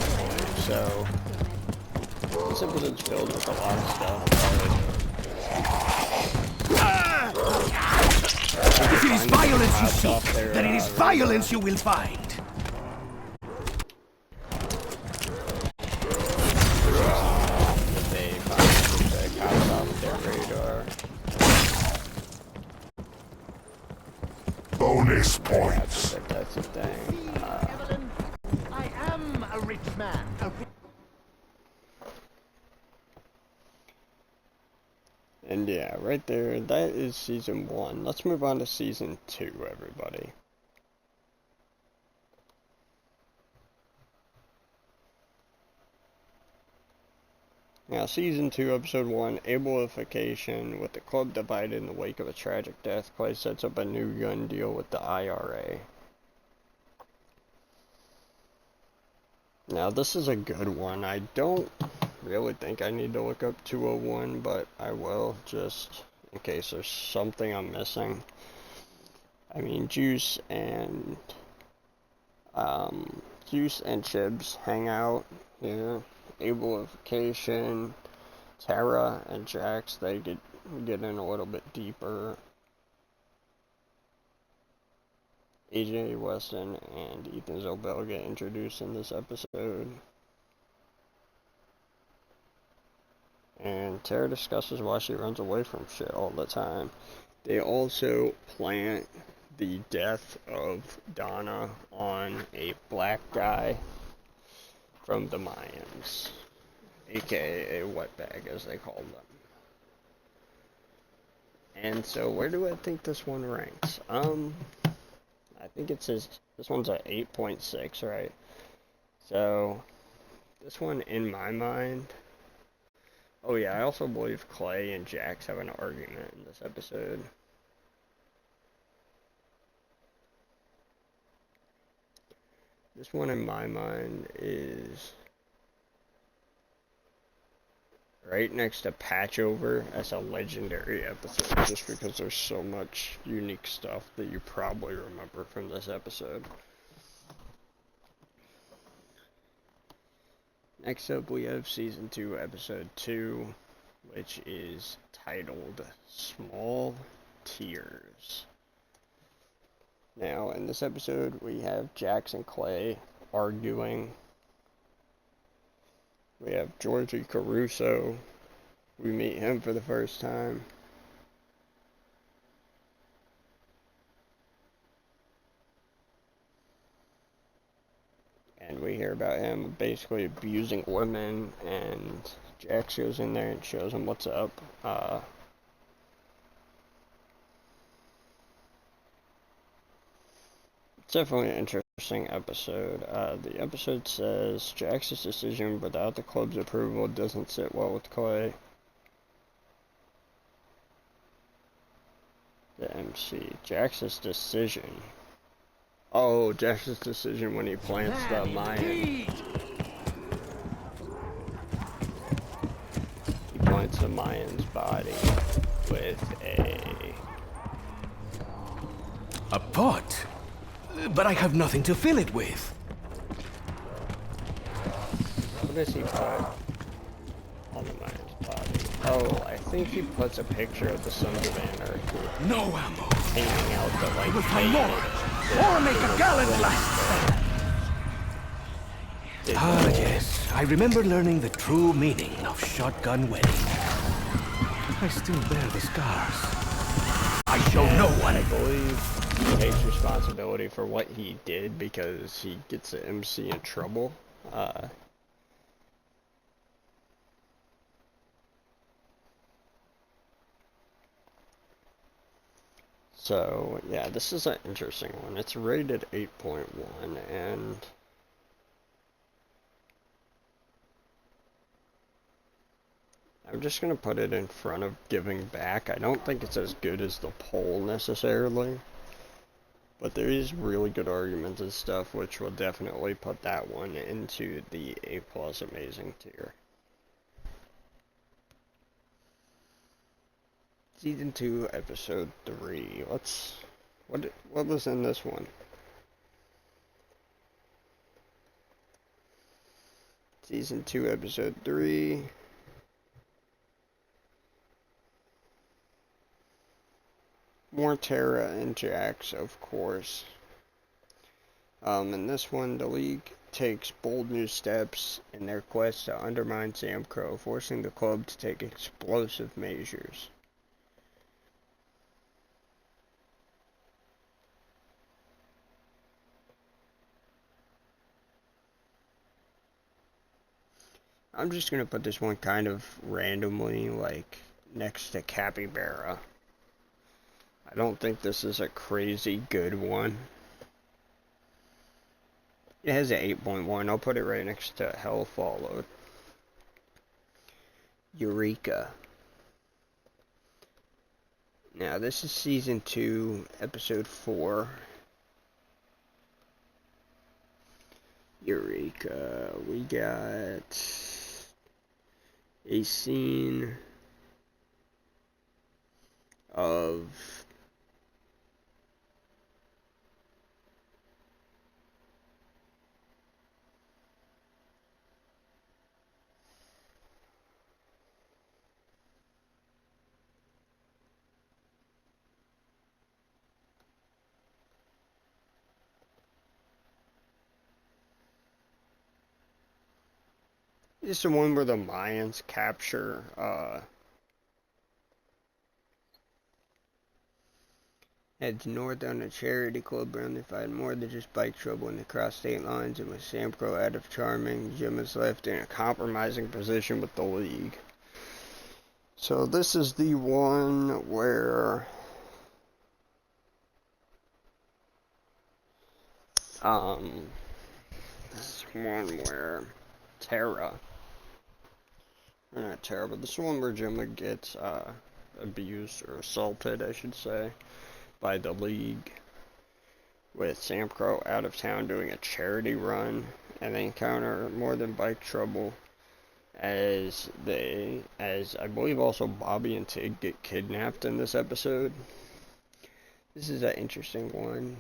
So this episode's filled with a lot of stuff. If it is violence you seek, then it is violence you will find. They find the cops off their radar. Bonus points. That's the thing. Evelyn, I am a rich man. And yeah, right there, that is season 1. Let's move on to season 2, everybody. Now, season 2, episode 1, Ablification. With the club divided in the wake of a tragic death, Clay sets up a new gun deal with the IRA. Now, this is a good one. I don't really think I need to look up 201, but I will, just in case there's something I'm missing. I mean, Juice and Chibs hang out here. Ablification, Tara and Jax, they get in a little bit deeper. AJ Weston and Ethan Zobel get introduced in this episode. And Tara discusses why she runs away from shit all the time. They also plant the death of Donna on a black guy from the Mayans, aka a wetbag as they call them. And so where do I think this one ranks? I think it says this one's at 8.6, right? So This one, in my mind... Oh yeah, I also believe Clay and Jax have an argument in this episode. This one, in my mind, is... right next to Patchover as a legendary episode, just because there's so much unique stuff that you probably remember from this episode. Next up, we have Season 2, Episode 2, which is titled Small Tears. Now, in this episode, we have Jax and Clay arguing. We have Georgie Caruso. We meet him for the first time. And we hear about him basically abusing women, and Jax goes in there and shows him what's up. It's definitely an interesting episode. The episode says, Jax's decision without the club's approval doesn't sit well with Clay. The MC. Jax's decision. Oh, Jax's decision when he plants the Mayan. He plants the Mayan's body with a pot? But I have nothing to fill it with. What does he put on the Mayan's body? Oh, I think he puts a picture of the Sons of Anarchy. No ammo. Hanging out the like. We'll find more. Or make a gallant last stand. Ah, yes. I remember learning the true meaning of shotgun wedding. I still bear the scars. I show no one. I believe he takes responsibility for what he did because he gets the MC in trouble. So, yeah, this is an interesting one. It's rated 8.1, and I'm just going to put it in front of Giving Back. I don't think it's as good as The Pull, necessarily, but there is really good arguments and stuff, which will definitely put that one into the A+ amazing tier. Season 2, Episode 3. What was in this one? Season 2, Episode 3. More Tara and Jax, of course. In this one, the League takes bold new steps in their quest to undermine Sam Crow, forcing the club to take explosive measures. I'm just gonna put this one kind of randomly, like, next to Capybara. I don't think this is a crazy good one. It has an 8.1. I'll put it right next to Hell Followed. Eureka. Now, this is Season 2, Episode 4. Eureka. We got a scene of this is the one where the Mayans capture heads north on a charity club run. They find more than just bike trouble when they cross state lines, and with Sam Crow out of charming, Jim is left in a compromising position with the League. So this is the one where this is one where Tara. Or not Tara, but this is one where Gemma gets abused or assaulted, I should say, by the League, with Sam Crow out of town doing a charity run, and they encounter more than bike trouble as I believe also Bobby and Tig get kidnapped in this episode. This is an interesting one.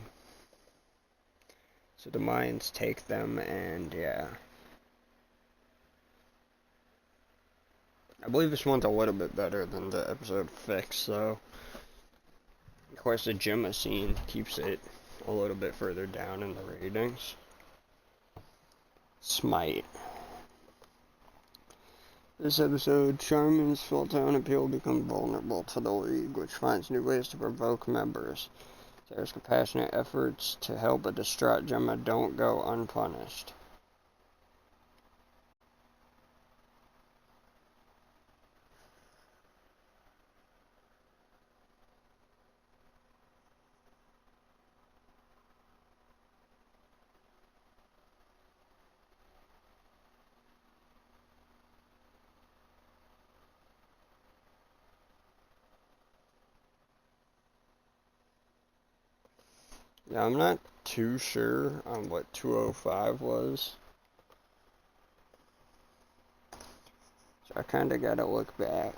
So the Mayans take them, and yeah. I believe this one's a little bit better than the episode Fix, though. Of course, the Gemma scene keeps it a little bit further down in the ratings. Smite. This episode, Charmin's small-town appeal become vulnerable to the League, which finds new ways to provoke members. There's compassionate efforts to help a distraught Gemma don't go unpunished. Yeah, I'm not too sure on what 205 was. So I kind of got to look back.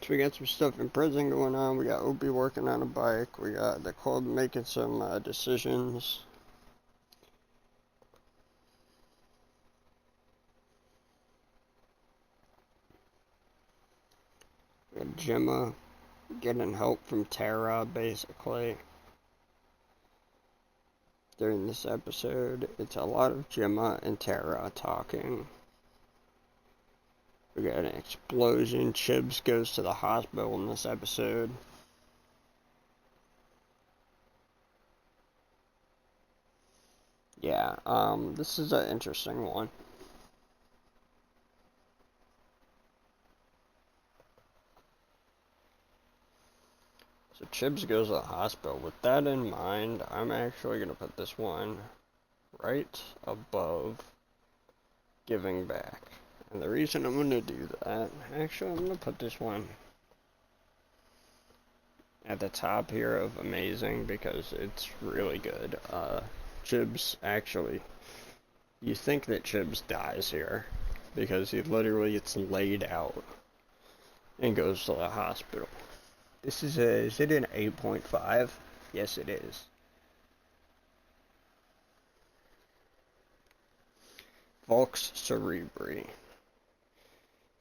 So we got some stuff in prison going on. We got Opie working on a bike. We got the club making some decisions. And Gemma getting help from Tara, basically. During this episode, it's a lot of Gemma and Tara talking. We got an explosion. Chibs goes to the hospital in this episode. Yeah, this is an interesting one. So Chibs goes to the hospital. With that in mind, I'm actually going to put this one right above Giving Back. And the reason I'm going to do that, actually I'm going to put this one at the top here of Amazing because it's really good. Chibs actually, you think that Chibs dies here because he literally gets laid out and goes to the hospital. This is it an 8.5? Yes, it is. Falx Cerebri.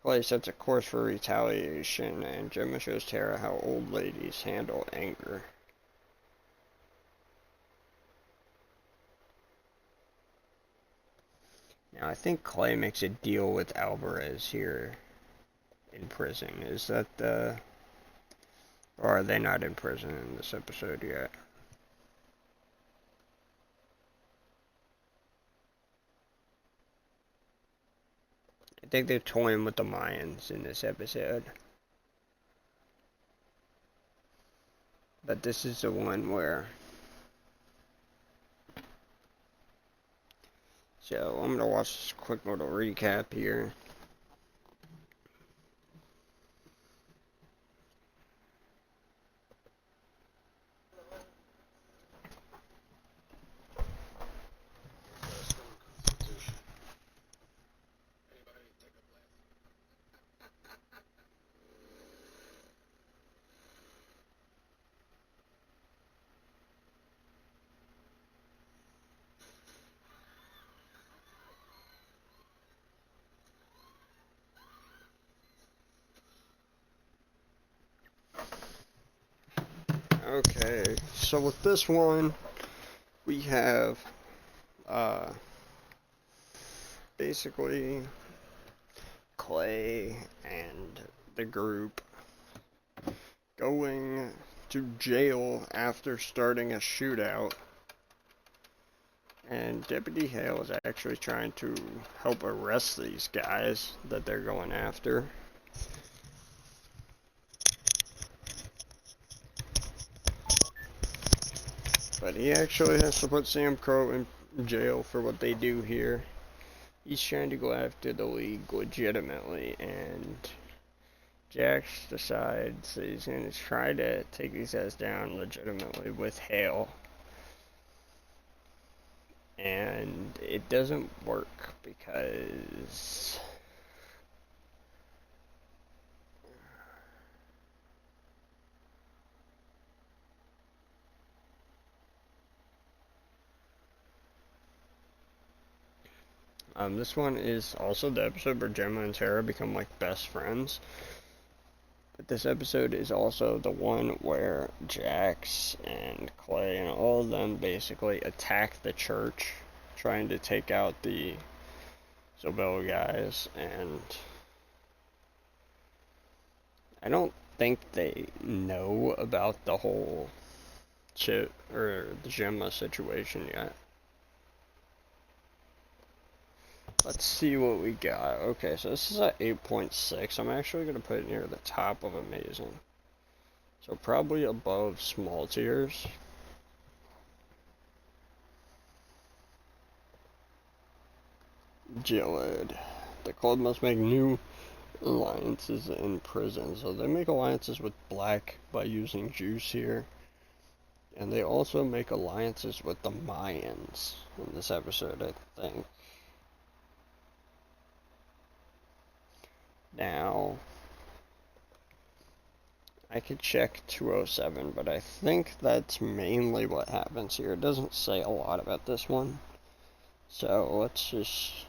Clay sets a course for retaliation, and Gemma shows Tara how old ladies handle anger. Now, I think Clay makes a deal with Alvarez here in prison. Is that the... Or are they not in prison in this episode yet? I think they're toying with the Mayans in this episode. But this is the one where... So, I'm gonna watch this quick little recap here. Okay, so with this one, we have, basically, Clay and the group going to jail after starting a shootout, and Deputy Hale is actually trying to help arrest these guys that they're going after. But he actually has to put Sam Crow in jail for what they do here. He's trying to go after the League legitimately, and Jax decides that he's going to try to take these guys down legitimately with hail. And it doesn't work because this one is also the episode where Gemma and Tara become like best friends. But this episode is also the one where Jax and Clay and all of them basically attack the church, trying to take out the Sobel guys, and I don't think they know about the whole shit or the Gemma situation yet. Let's see what we got. Okay, so this is at 8.6. I'm actually going to put it near the top of Amazing. So probably above Small Tears. Gilead. The club must make new alliances in prison. So they make alliances with Black by using juice here. And they also make alliances with the Mayans in this episode, I think. Now, I could check 207, but I think that's mainly what happens here. It doesn't say a lot about this one. So, let's just...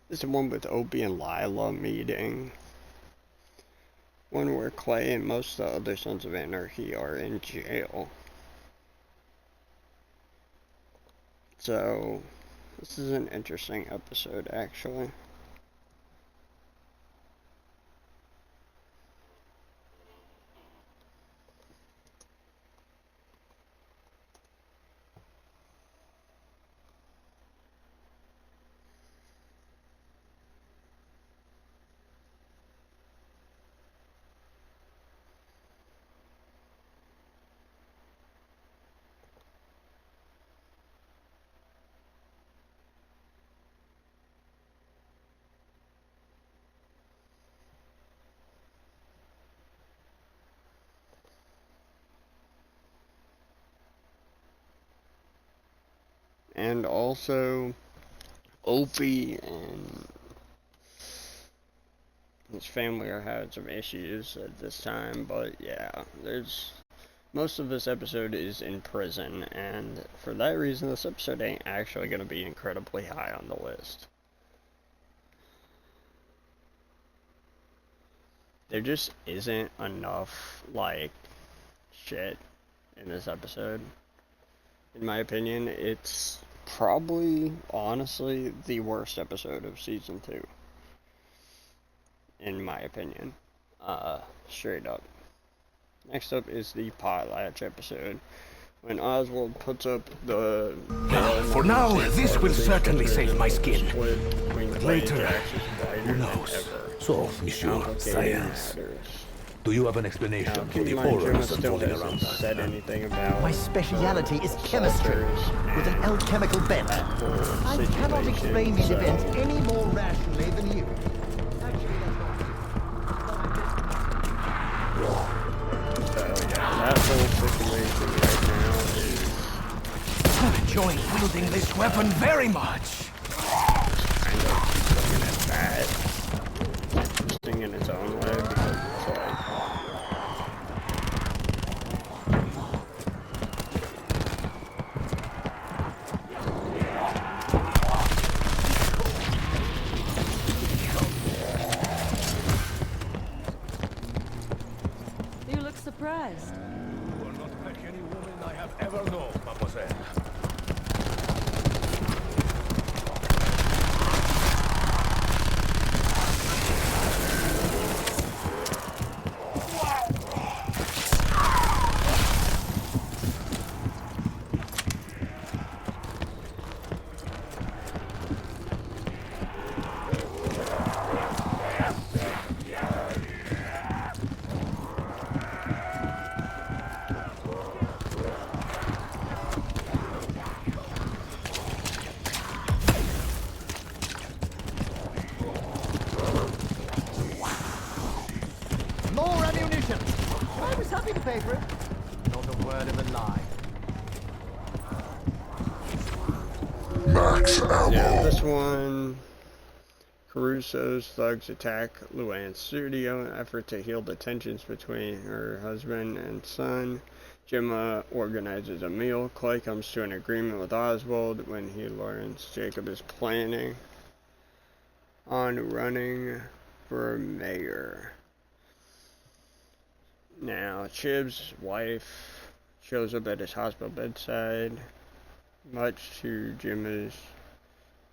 This is one with Opie and Lila meeting. One where Clay and most of the other Sons of Anarchy are in jail. So, this is an interesting episode, actually. And also, Opie and his family are having some issues at this time, but yeah, most of this episode is in prison, and for that reason, this episode ain't actually going to be incredibly high on the list. There just isn't enough, like, shit in this episode. In my opinion, it's probably, honestly, the worst episode of Season 2. In my opinion. Straight up. Next up is the Potlatch episode. When Oswald puts up the... For now, this will certainly save my skin. But later, who knows? So, Monsieur Science, do you have an explanation for the horrors unfolding around us? Said anything about My speciality is chemistry, with an alchemical bent. I cannot explain these events any more rationally than you. that whole situation right now is I'm enjoying wielding this weapon very much. kind of looking at that interesting in its own way, because it's like newspaper it. Not a word of a lie. Max ammo. Yeah, this one, Caruso's thugs attack Luann's studio in an effort to heal the tensions between her husband and son. Gemma organizes a meal. Clay comes to an agreement with Oswald when he learns Jacob is planning on running for mayor. Now, Chib's wife shows up at his hospital bedside. Much to Gemma's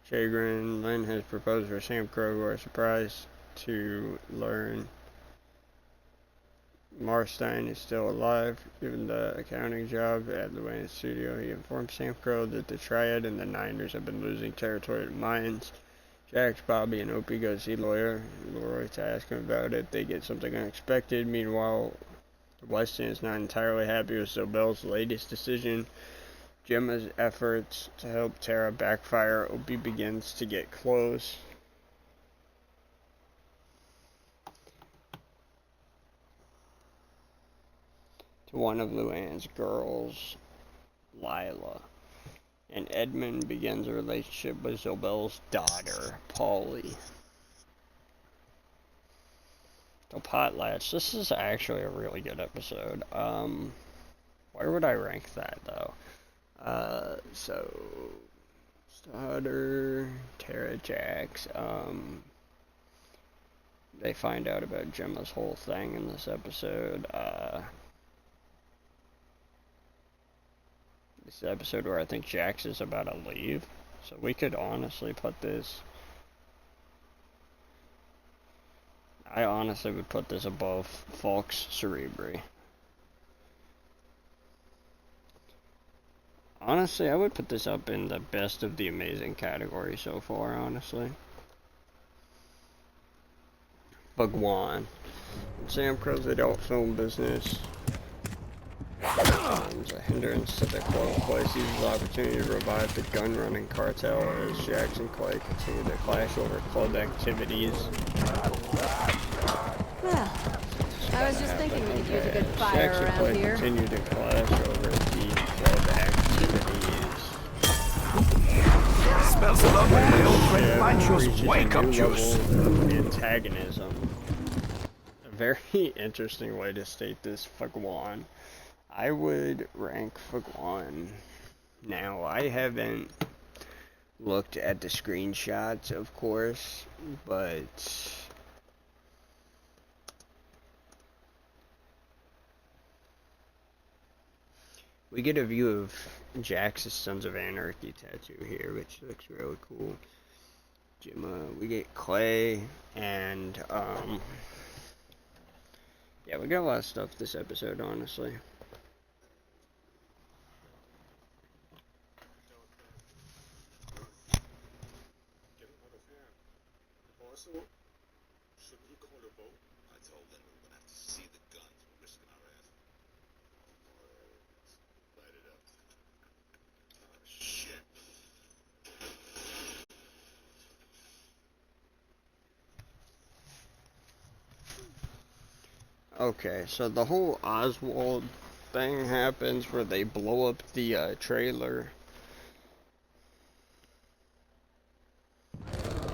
chagrin, Lynn has proposed for Sam Crow, who are surprised to learn Marstein is still alive. Given the accounting job at Luann's studio, he informs Sam Crow that the Triad and the Niners have been losing territory to mines. Jax, Bobby, and Opie go to see Lawyer. Leroy to ask him about it. They get something unexpected. Meanwhile, Weston is not entirely happy with Zobel's latest decision. Gemma's efforts to help Tara backfire. Opie begins to get close. To one of Luann's girls, Lila. And Edmund begins a relationship with Zobel's daughter, Polly. The Potlatch. This is actually a really good episode. Where would I rank that, though? So, Stoddard, Tara, Jax, they find out about Gemma's whole thing in this episode. This is the episode where I think Jax is about to leave, so we could honestly put this, I honestly would put this above Falx Cerebri. Honestly, I would put this up in the best of the amazing category so far, honestly. Bhagwan. Sam Crow's adult film business. It's a hindrance to the Clay. Clay seizes the opportunity to revive the gun-running cartel as Jax and Clay continue to clash over club activities. Well, I was just thinking we could use a good fire Jax and around Clay here. continue to clash over the club activities. Smells a lot like my old friend Pancho's Reaches a wake-up new juice. level of antagonism. A very interesting way to state this, Fagwan. I would rank Fagwan. Now, I haven't looked at the screenshots, of course, but we get a view of Jax's Sons of Anarchy tattoo here, which looks really cool. Gemma, we get Clay, and, yeah, we got a lot of stuff this episode, honestly. Should we call a vote? I told them we would have to see the guns. We're risking our ass. Light it up. Oh, shit. Okay, so the whole Oswald thing happens where they blow up the trailer.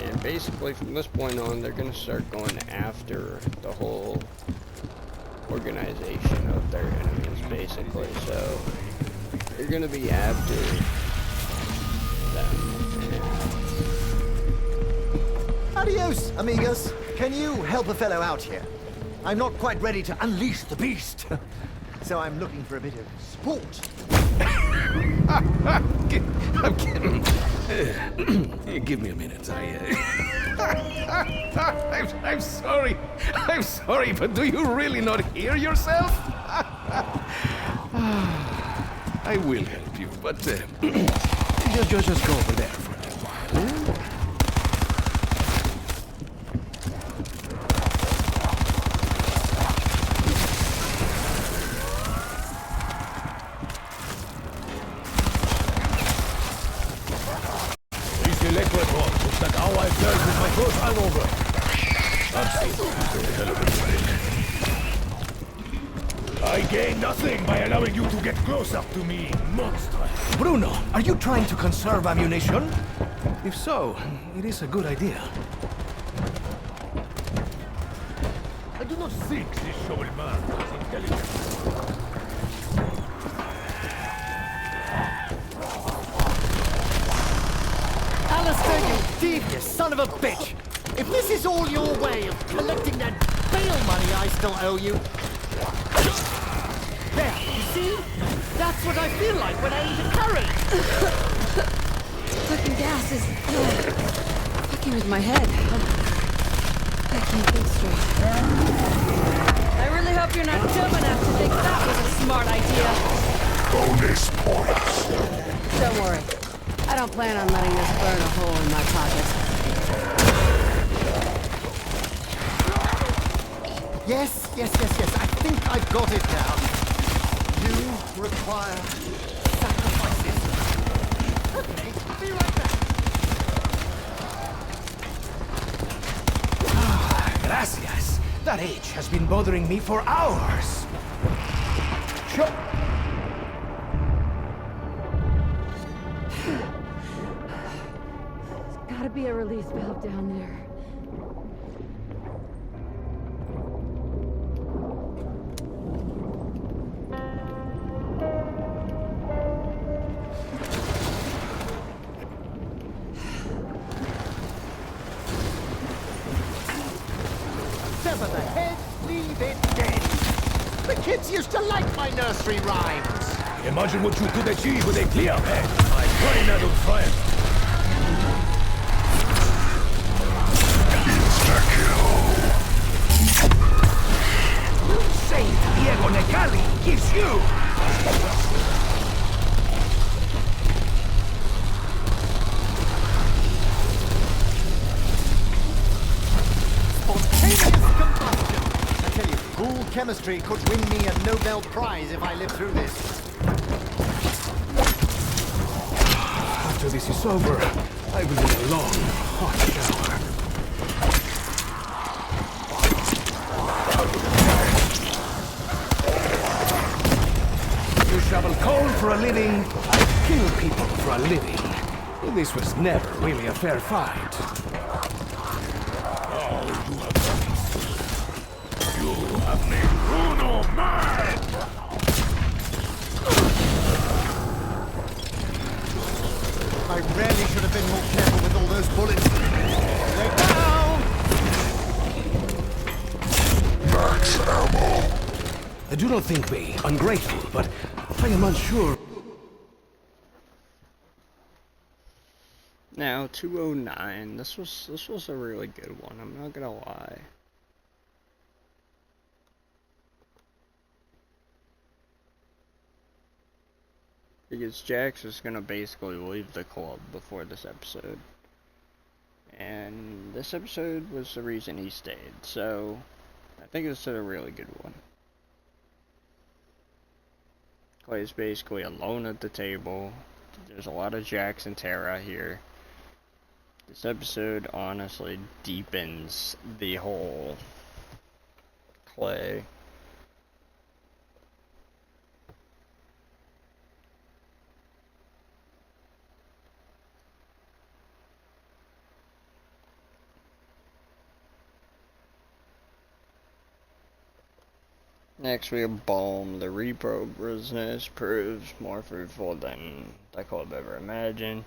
And basically from this point on, they're going to start going after the whole organization of their enemies, basically. So they're going to be after them. Adios, amigos. Can you help a fellow out here? I'm not quite ready to unleash the beast. So I'm looking for a bit of sport. I'm kidding. Give me a minute. I'm sorry. I'm sorry, but do you really not hear yourself? I will help you, but just go over there for a little while. I gain nothing by allowing you to get close up to me, monster. Bruno, are you trying to conserve ammunition? If so, it is a good idea. I do not think this shovel man is intelligent. Alistair, you devious son of a bitch! If this is all your way of collecting that bail money I still owe you... There, you see? That's what I feel like when I eat a curry! Fucking gas is fucking with my head. I can't think straight. I really hope you're not dumb enough to think that was a smart idea. Bonus points. Don't worry. I don't plan on letting this burn a hole in my pocket. Yes. I think I've got it down. You require sacrifices. Okay, be right back. Gracias. That H has been bothering me for hours. Sure. There's gotta be a release valve down there. Sever the head, leave it dead. The kids used to like my nursery rhymes. Imagine what you could achieve with a clear head. My brain out of fire. Saint Diego Necali gives you! Spontaneous combustion. I tell you, cool chemistry could win me a Nobel Prize if I live through this. After this is over, I will need a long, hot shower. You shovel coal for a living, I kill people for a living. This was never really a fair fight. You have made Bruno mad! I really should have been more careful with all those bullets. They're down! Max ammo. Do not think me ungrateful, but I am unsure. Now 209. This was a really good one. I'm not gonna lie. Because Jax is gonna basically leave the club before this episode. And this episode was the reason he stayed, so I think it's a really good one. Clay's basically alone at the table. There's a lot of Jax and Tara here. This episode honestly deepens the whole Clay. Next we have Balm. The repro business proves more fruitful than the club ever imagined.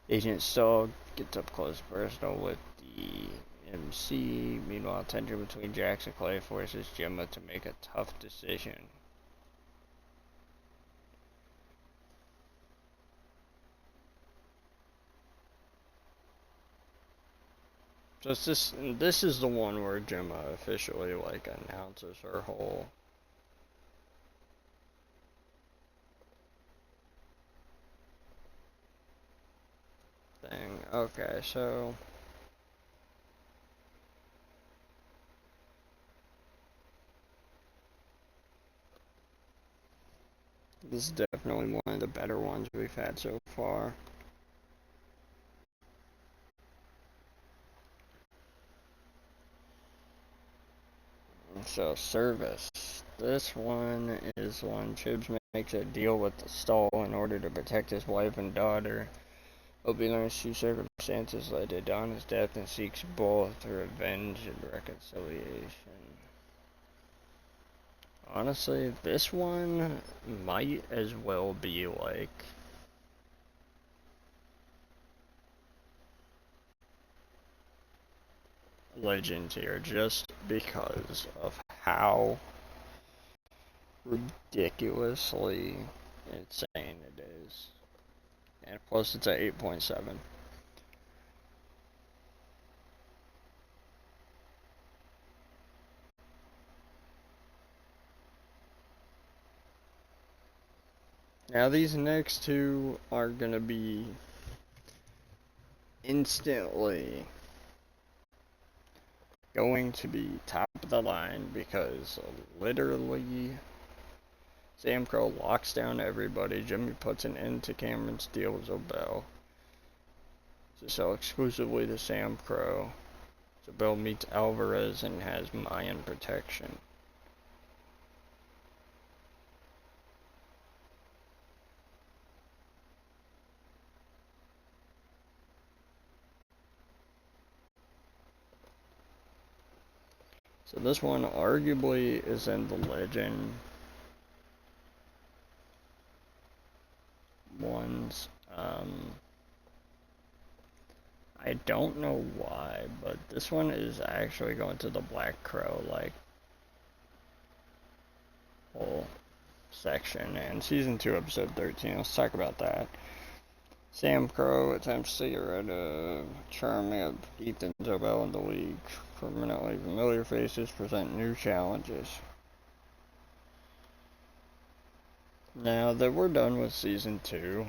Agent Stog gets up close personal with the MC. Meanwhile, tension between Jax and Clay forces Gemma to make a tough decision. So this is the one where Gemma officially announces her whole thing. Okay, so this is definitely one of the better ones we've had so far. So, Service. This one is when Chibs makes a deal with the stall in order to protect his wife and daughter. Opie learns two circumstances led to Donna's death and seeks both revenge and reconciliation. Honestly, this one might as well be like Legend tier, just because of how ridiculously insane it is. And plus it's at 8.7. Now these next two are gonna be instantly going to be top of the line because literally Sam Crow locks down everybody. Jimmy puts an end to Cameron's deal with Zobel to sell exclusively to Sam Crow. Zobel meets Alvarez and has Mayan protection. So this one arguably is in the Legend ones. I don't know why, but this one is actually going to the Black Crow, like, whole section. And Season 2, Episode 13, let's talk about that. Sam Crow attempts to get rid of charming Ethan Zobel in the league. Permanently familiar faces present new challenges. Now that we're done with Season 2,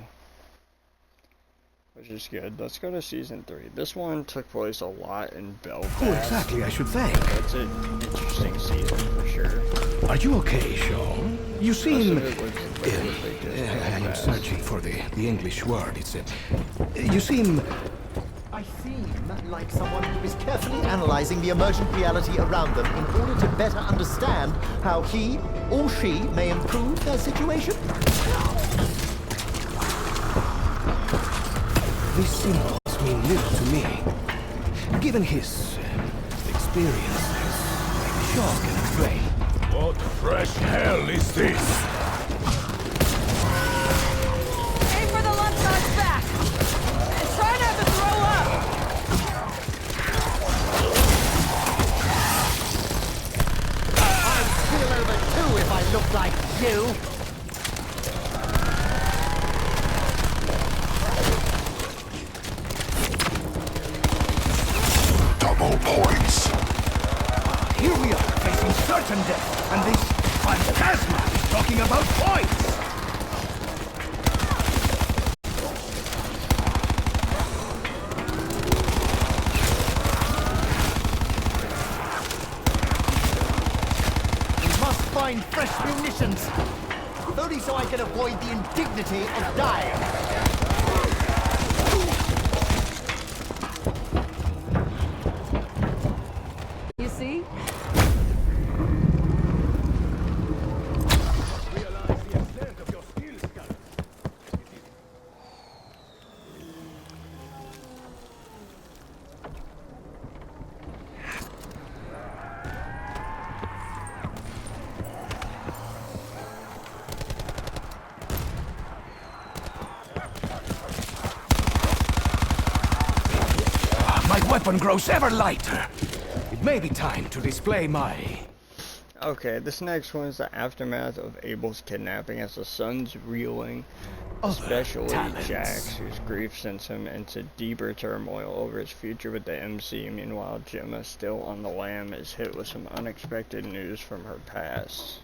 which is good, let's go to Season 3. This one took place a lot in Belfast. Who exactly, I should thank? It's an interesting season for sure. Are you okay, Sean? You seem... I I'm searching for the English word. It's you seem... I seem like someone who is carefully analyzing the emergent reality around them in order to better understand how he or she may improve their situation. These symbols mean little to me. Given his experiences, Sean can explain. What fresh hell is this? Aim for the lunchbox back! And try not to throw up! I'd feel over too if I looked like you. Double points. Here we are, facing certain death, and this phantasma is talking about points! We must find fresh munitions. If only so I can avoid the indignity of dying. You see? My weapon grows ever lighter. It may be time to display my... Okay, this next one is the aftermath of Abel's kidnapping as the son's reeling, especially talents. Jax, whose grief sends him into deeper turmoil over his future with the MC. Meanwhile, Gemma, still on the lam, is hit with some unexpected news from her past.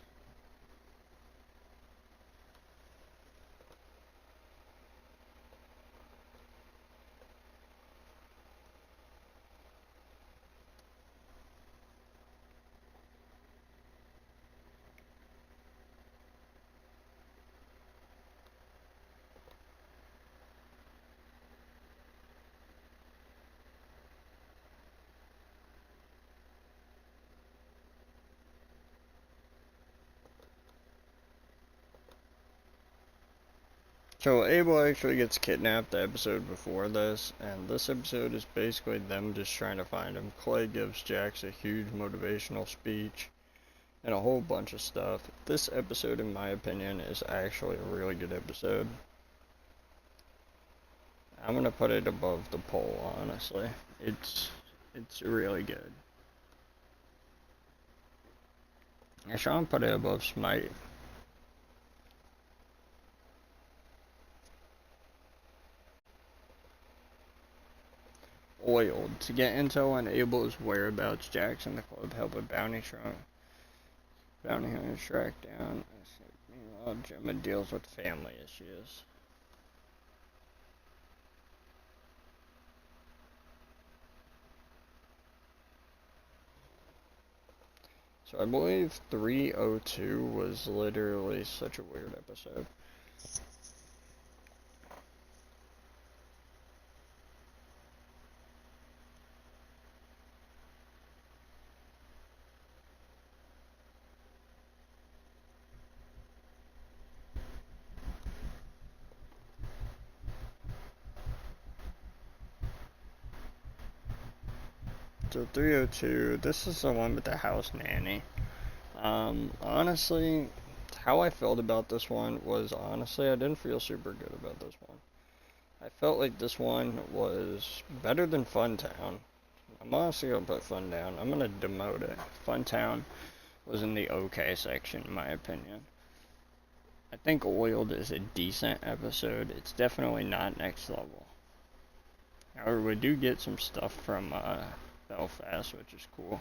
So Abel actually gets kidnapped the episode before this, and this episode is basically them just trying to find him. Clay gives Jax a huge motivational speech and a whole bunch of stuff. This episode, in my opinion, is actually a really good episode. I'm gonna put it above The Pull, honestly. It's really good. Actually, I'm gonna put it above Smite. Oiled. To get intel on Abel's whereabouts, Jax and the club help a bounty hunter track down. Meanwhile, Gemma deals with family issues. So I believe 302 was literally such a weird episode. So 302, this is the one with the house nanny. Honestly, how I felt about this one was, honestly, I didn't feel super good about this one. I felt like this one was better than Fun Town. I'm honestly gonna put Fun Town. I'm gonna demote it. Fun Town was in the okay section, in my opinion. I think Oiled is a decent episode. It's definitely not next level. However, we do get some stuff from Belfast, which is cool.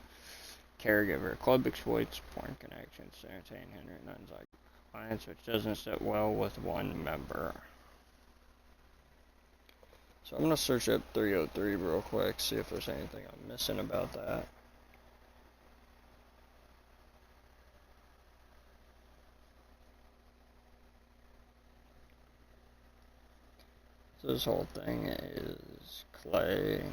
Caregiver. Club exploits porn connections to entertain Henry and unlike clients, which doesn't sit well with one member. So I'm going to search up 303 real quick, see if there's anything I'm missing about that. So this whole thing is Clay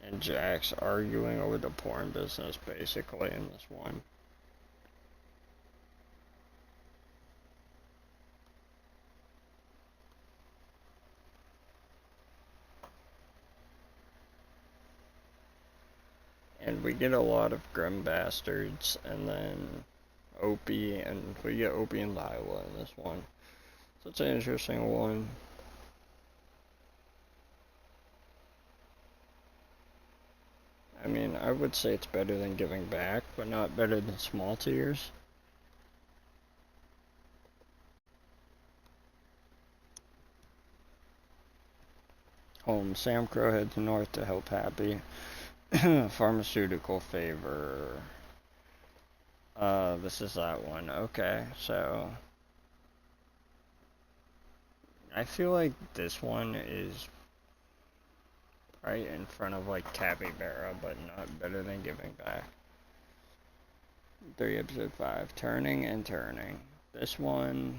and Jax arguing over the porn business, basically, in this one. And we get a lot of Grim Bastards, and then Opie, and we get Opie and Lila in this one. So it's an interesting one. I mean, I would say it's better than Giving Back, but not better than Small Tears. Home. Sam Crow heads north to help Happy. Pharmaceutical favor. This is that one. Okay, so I feel like this one is right in front of like Capybara, but not better than Giving Back. 3 episode 5, Turning and Turning. This one,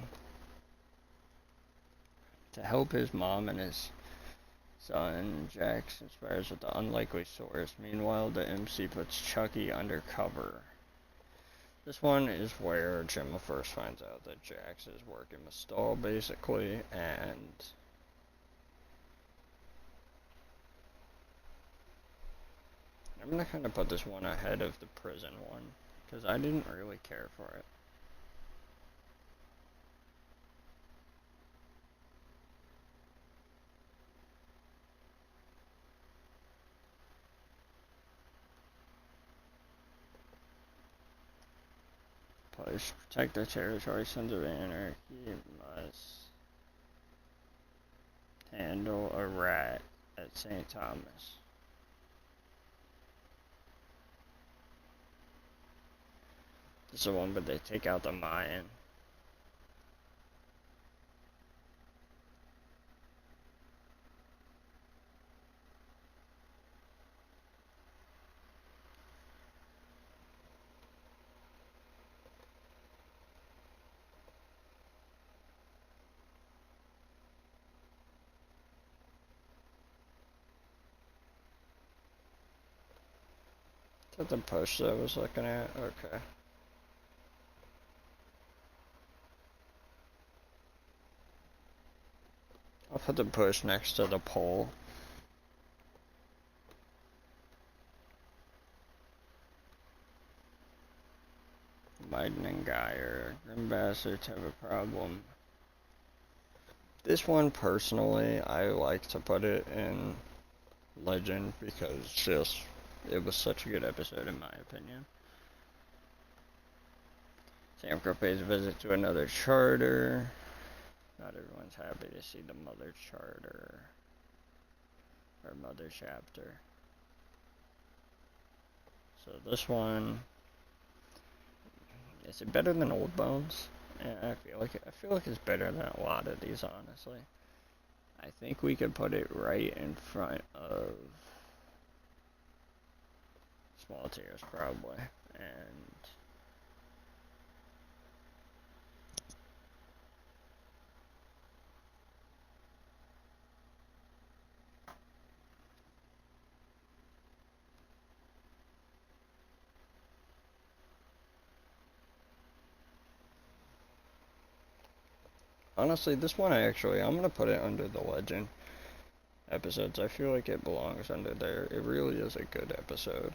to help his mom and his son, Jax inspires with the unlikely source. Meanwhile, the MC puts Chucky undercover. This one is where Gemma first finds out that Jax is working with Stahl, basically, and I'm gonna kind of put this one ahead of the prison one, because I didn't really care for it. Push, protect their territory, Sons of Anarchy must handle a rat at St. Thomas. This is the one, but they take out the Mayan. Is that the push that I was looking at? Okay. I'll put the push next to the pull. Widening Gyre. Grim bastards have a problem. This one, personally, I like to put it in Legend because it was such a good episode in my opinion. Sam Crow pays a visit to another charter. Not everyone's happy to see the mother charter. Or mother chapter. So this one, is it better than Old Bones? Yeah, I feel like it's better than a lot of these, honestly. I think we could put it right in front of Small Tears, probably. And honestly, this one I'm gonna put it under the Legend episodes. I feel like it belongs under there. It really is a good episode.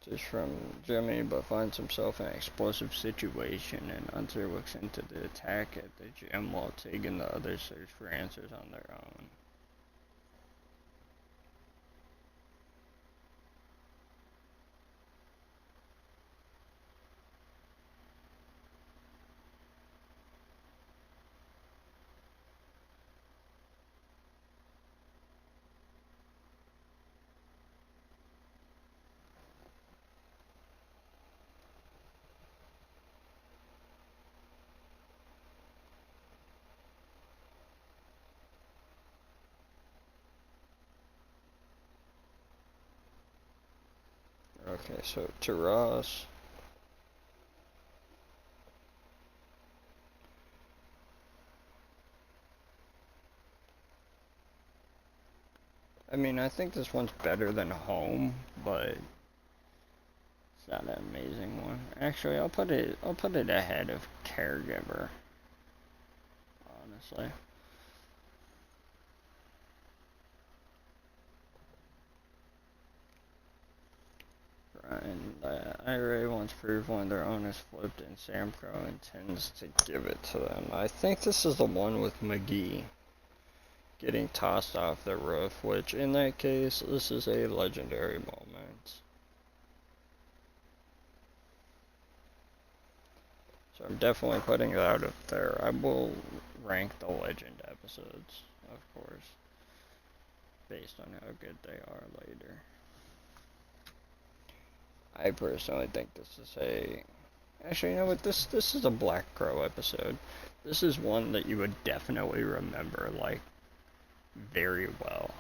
Just from Jimmy, but finds himself in an explosive situation, and Hunter looks into the attack at the gym while Tig and the others search for answers on their own. Okay, so Turas. I mean, I think this one's better than Home, but it's not an amazing one. Actually, I'll put it ahead of Caregiver. Honestly. And IRA once proved one of their own is flipped, and Sam Crow intends to give it to them. I think this is the one with McGee getting tossed off the roof, which in that case, this is a legendary moment. So I'm definitely putting that up there. I will rank the Legend episodes, of course, based on how good they are later. I personally think this is actually, you know what, this is a Black Crow episode. This is one that you would definitely remember, like, very well.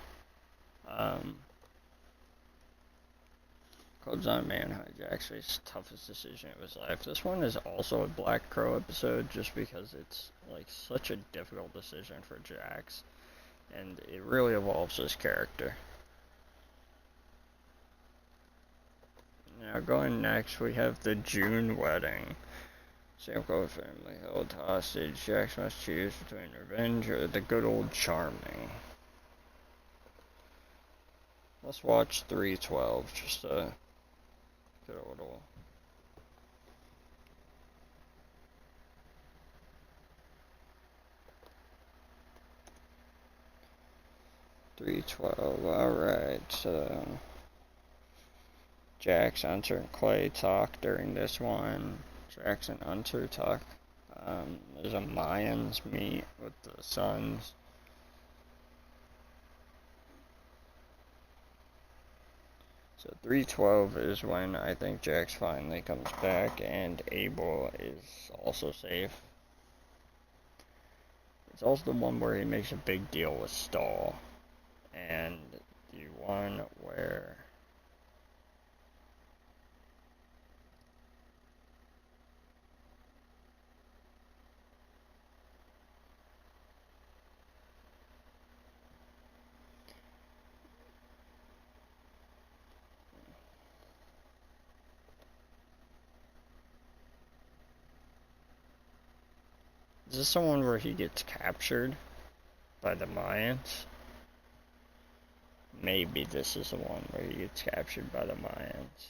Clubs on Man hijacks his toughest decision of his life. This one is also a Black Crow episode just because it's, like, such a difficult decision for Jax. And it really evolves his character. Now going next, we have the June wedding. Sam Crow family held hostage. Jax must choose between revenge or the good old charming. Let's watch 312 just to get a little. Alright, so Jax, Hunter, and Clay talk during this one. Jax and Hunter talk. There's a Mayans meet with the Suns. So 312 is when I think Jax finally comes back and Abel is also safe. It's also the one where he makes a big deal with Stahl. And the one where is this the one where he gets captured? by the Mayans. Maybe this is the one where he gets captured by the Mayans.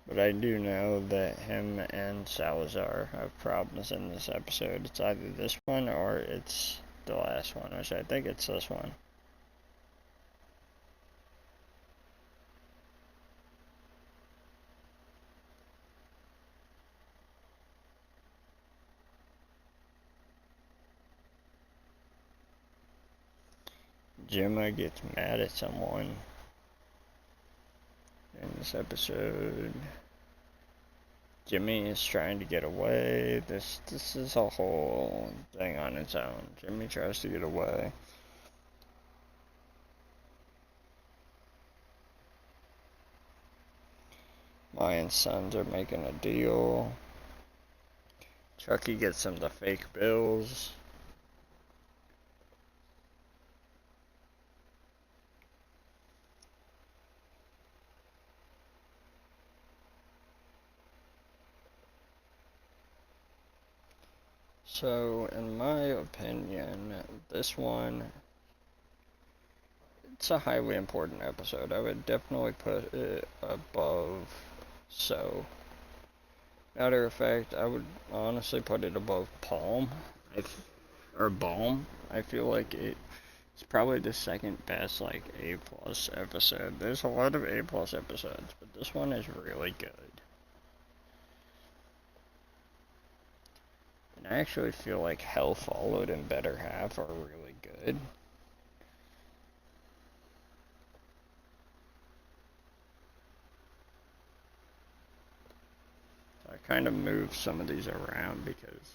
But I do know that him and Salazar have problems in this episode. It's either this one or it's the last one, which I think it's this one. Gemma gets mad at someone in this episode. Jimmy is trying to get away. This is a whole thing on its own. Jimmy tries to get away. Mayan sons are making a deal. Chucky gets him the fake bills. So, in my opinion, this one, it's a highly important episode. I would definitely put it above So. Matter of fact, I would honestly put it above Palm, or Balm. I feel like it's probably the second best, like, A+ episode. There's a lot of A+ episodes, but this one is really good. I actually feel like Hell Followed and Better Half are really good. I kind of moved some of these around because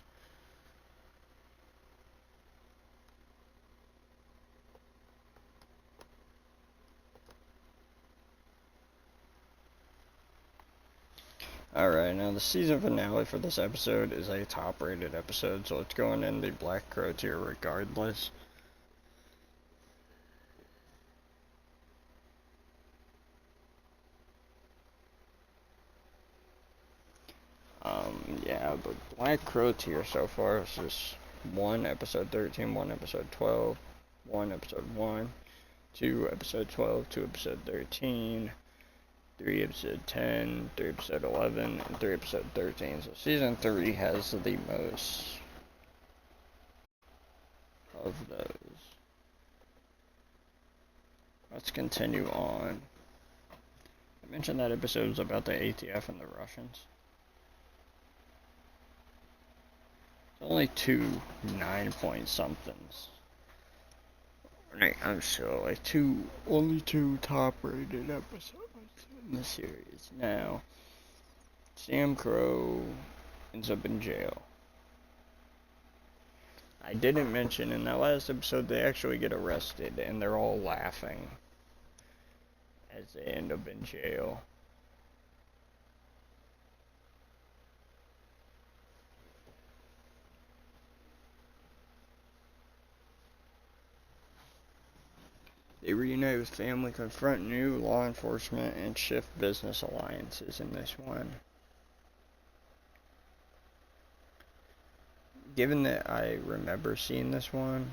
alright, now the season finale for this episode is a top-rated episode, so it's going in the Black Crow tier regardless. Yeah, but Black Crow tier so far is just 1 episode 13, 1 episode 12, 1 episode 1, 2 episode 12, 2 episode 13, 3 episode 10, 3 episode 11, and 3 episode 13. So season 3 has the most of those. Let's continue on. I mentioned that episode was about the ATF and the Russians. Only 2 9-point-somethings. Right, I'm sure, like only 2 top-rated episodes in the series. Now, Sam Crow ends up in jail. I didn't mention in that last episode they actually get arrested, and they're all laughing as they end up in jail. They reunite with family, confront new law enforcement, and shift business alliances in this one. Given that I remember seeing this one,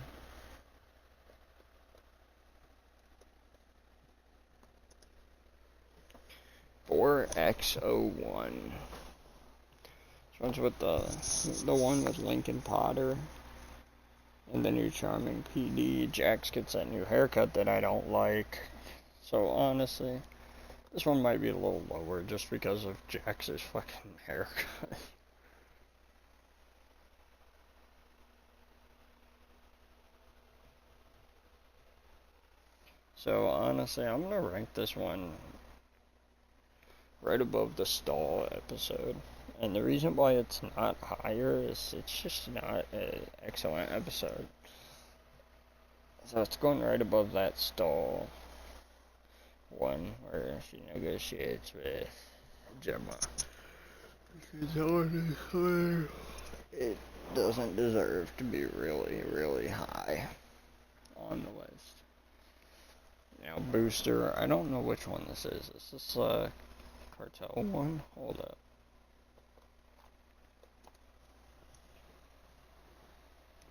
Ep4X01. This one's with the one with Lincoln Potter. And the new Charming PD. Jax gets that new haircut that I don't like. So honestly, this one might be a little lower just because of Jax's fucking haircut. So honestly, I'm gonna rank this one right above the Stall episode. And the reason why it's not higher is it's just not an excellent episode. So it's going right above that Stall one where she negotiates with Gemma. Because it doesn't deserve to be really, really high on the list. Now Booster. I don't know which one this is. Is this Cartel one? Hold up.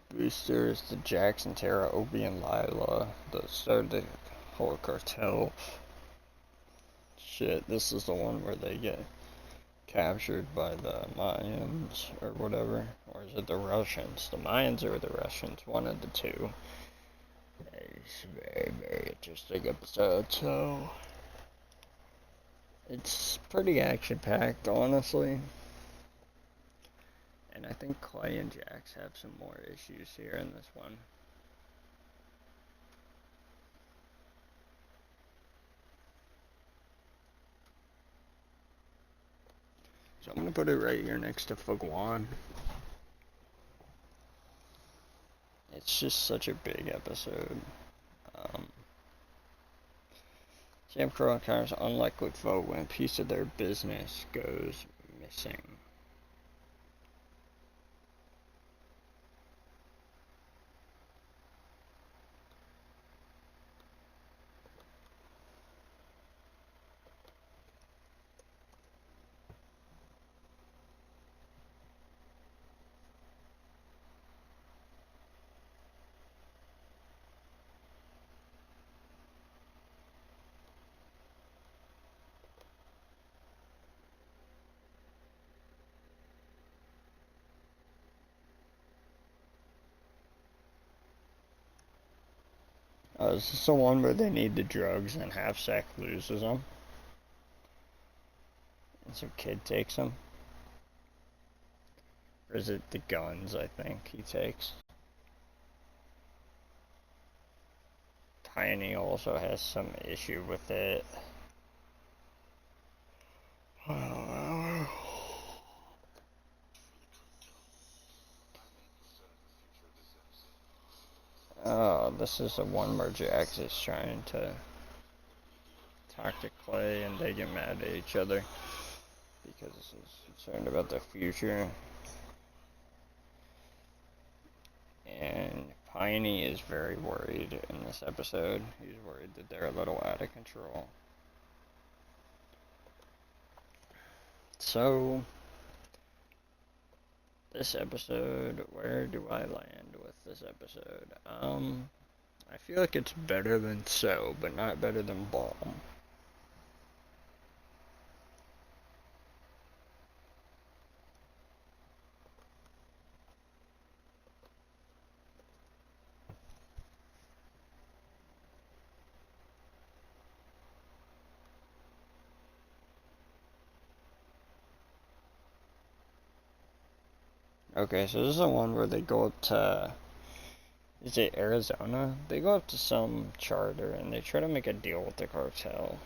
Booster is the Jackson, Tara, Obi, and Lila. The start of the whole cartel. Shit, this is the one where they get captured by the Mayans or whatever. Or is it the Russians? The Mayans or the Russians? One of the two. It's a very, very interesting episode, so it's pretty action-packed, honestly. And I think Clay and Jax have some more issues here in this one. So I'm going to put it right here next to Fa Guan. It's just such a big episode. Sam Crow encounters an unlikely foe when a piece of their business goes missing. Is this the one where they need the drugs and Half-Sack loses them? And some kid takes them? Or is it the guns, I think, he takes? Tiny also has some issue with it. Oh, this is the one where Jax is trying to talk to Clay and they get mad at each other because he's concerned about the future. And Piney is very worried in this episode. He's worried that they're a little out of control. So, this episode, where do I land with this episode? I feel like it's better than So, but not better than Balm. Okay, so this is the one where they go up to, is it Arizona? They go up to some charter and they try to make a deal with the cartel.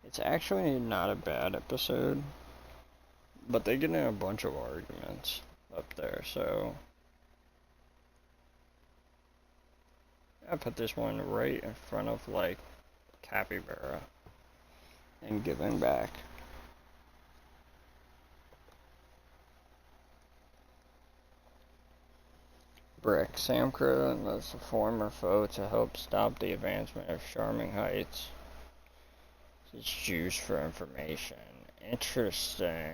It's actually not a bad episode, but they get in a bunch of arguments up there, so I put this one right in front of, like, Capybara and Giving Back. Brick. Sam Crow enlists a former foe to help stop the advancement of Charming Heights. It's used for information. Interesting.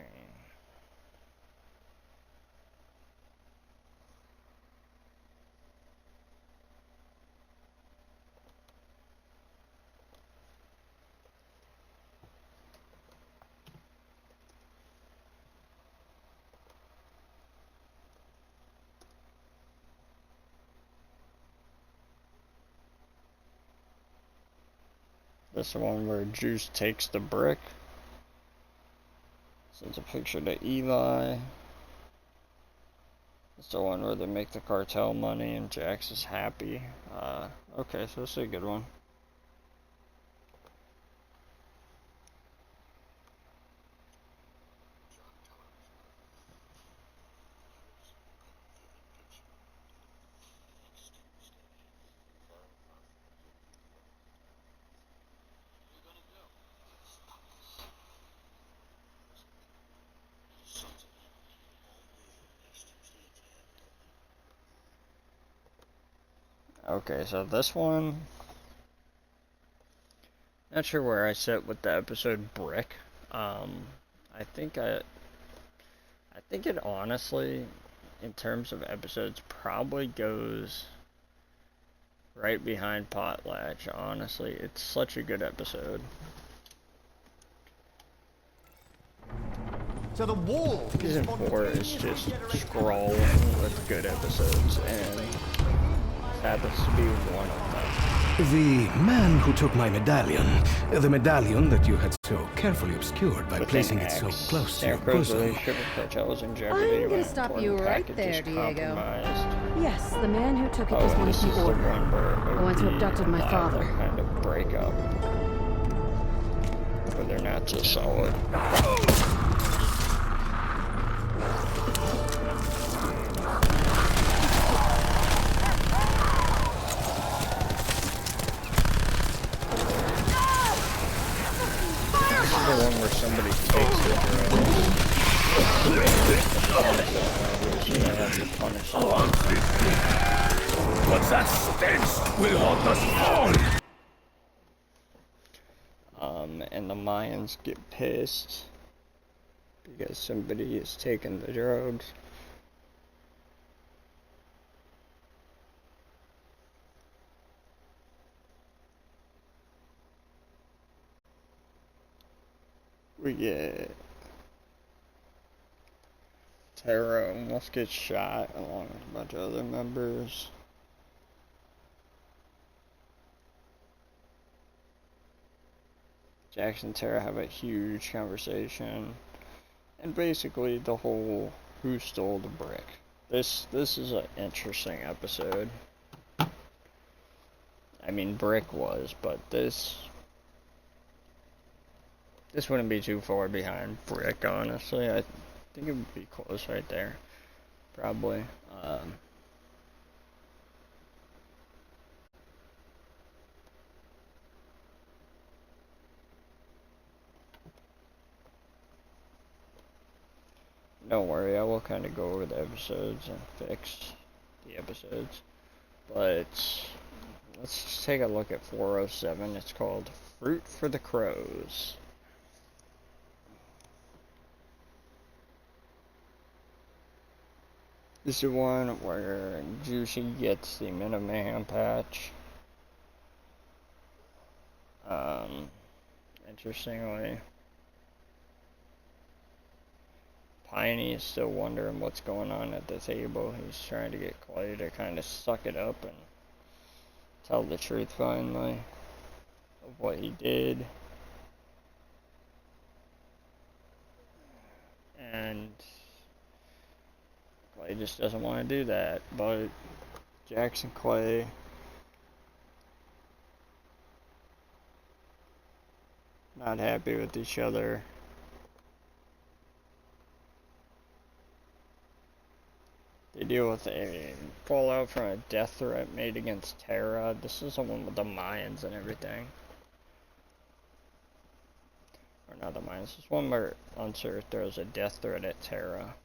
This is the one where Juice takes the brick. Sends a picture to Eli. It's the one where they make the cartel money and Jax is happy. Okay, so this is a good one. Okay, so this one Not sure where I sit with the episode Brick. I think it honestly, in terms of episodes, probably goes right behind Potlatch. Honestly, it's such a good episode. So the wall Season 4 is just scroll with good episodes, and this happens to be one of them. The man who took my medallion, the medallion that you had so carefully obscured by placing it so close to your bosom. I'm gonna stop you right there, Diego. Yes, the man who took it just wanted to order. The ones who abducted my father. Kind of break up, but they're not so solid. The one where somebody takes the drug. But that stench will haunt us all! And the Mayans get pissed because somebody is taking the drugs. We get Tara almost gets shot along with a bunch of other members. Jax and Tara have a huge conversation, and basically the whole who stole the brick. This is an interesting episode. I mean, Brick was, but this wouldn't be too far behind Brick, honestly. I think it would be close right there, probably. Don't worry, I will kind of go over the episodes and fix the episodes. But let's just take a look at 407. It's called Fruit for the Crows. This is one where Juicy gets the Minuteman patch. Interestingly, Piney is still wondering what's going on at the table. He's trying to get Clay to kind of suck it up and tell the truth finally of what he did. And Clay just doesn't want to do that, but Jax and Clay not happy with each other. They deal with a fallout from a death threat made against Tara. This is the one with the Mayans and everything. Or not the Mayans, this one where Unser throws a death threat at Tara.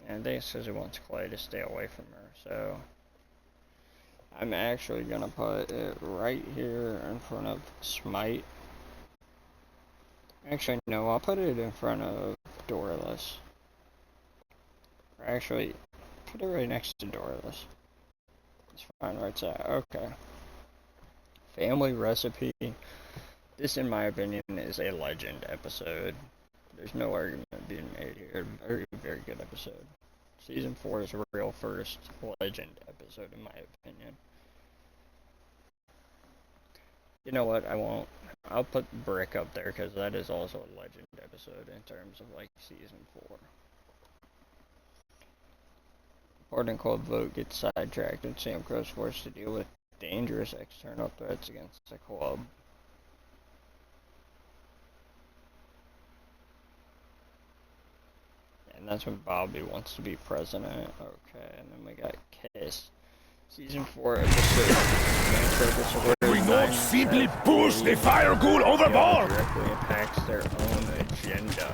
And I think it's because he wants Clay to stay away from her, so I'm actually gonna put it right here in front of Smite. Actually, no, I'll put it in front of Doorless. Or actually, put it right next to Doorless. It's fine where it's at. Okay. Family Recipe. This, in my opinion, is a legend episode. There's no argument being made here. Very, very good episode. Season 4 is a real first legend episode, in my opinion. You know what? I won't. I'll put Brick up there because that is also a legend episode in terms of like Season 4. Important Cold Vote gets sidetracked and Sam Crow's forced to deal with dangerous external threats against the club. And that's when Bobby wants to be president. Okay, and then we got Kiss. Season 4 episode. We not simply push the fire ghoul overboard! Directly impacts their own agenda.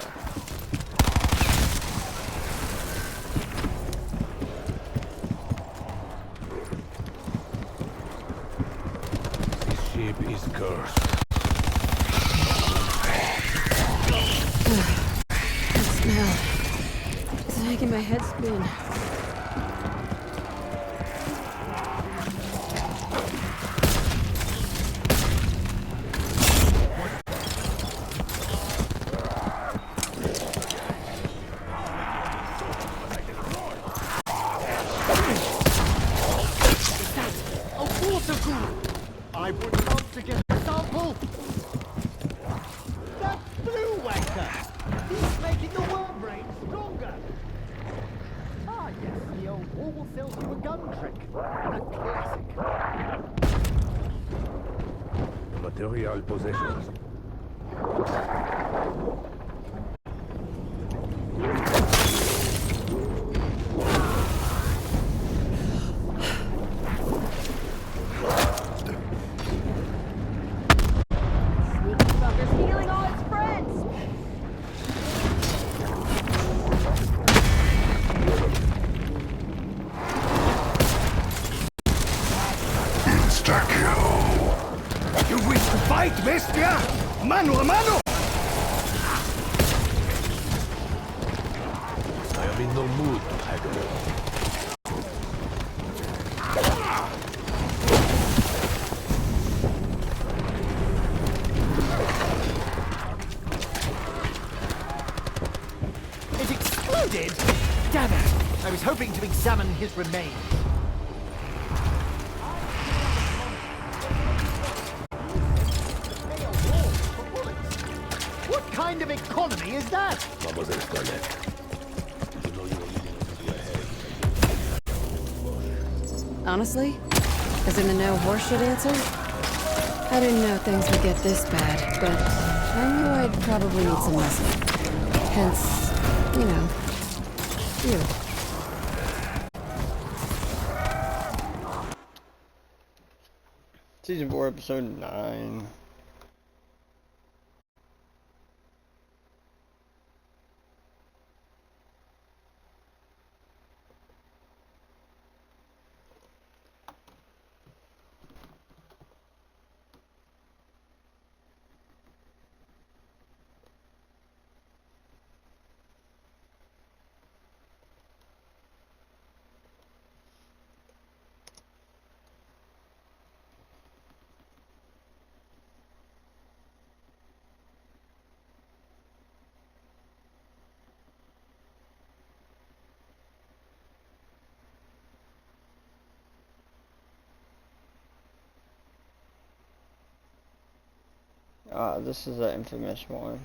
making my head spin. I would love to get a sample. That blue wanker! He's making the worm brain stronger. Ah, yes, the old wall cells to a gun trick. A classic. Material possessions. Bestia! Mano a mano! I am in no mood to haggle. It exploded? Damn it! I was hoping to examine his remains. What kind of economy is that? Mademoiselle Scarlett, you know you were leading us to your head. Honestly? Is it a no horseshit answer? I didn't know things would get this bad, but I knew I'd probably need some lesson. Hence, you know, you. Season 4, Episode 9. This is an infamous one.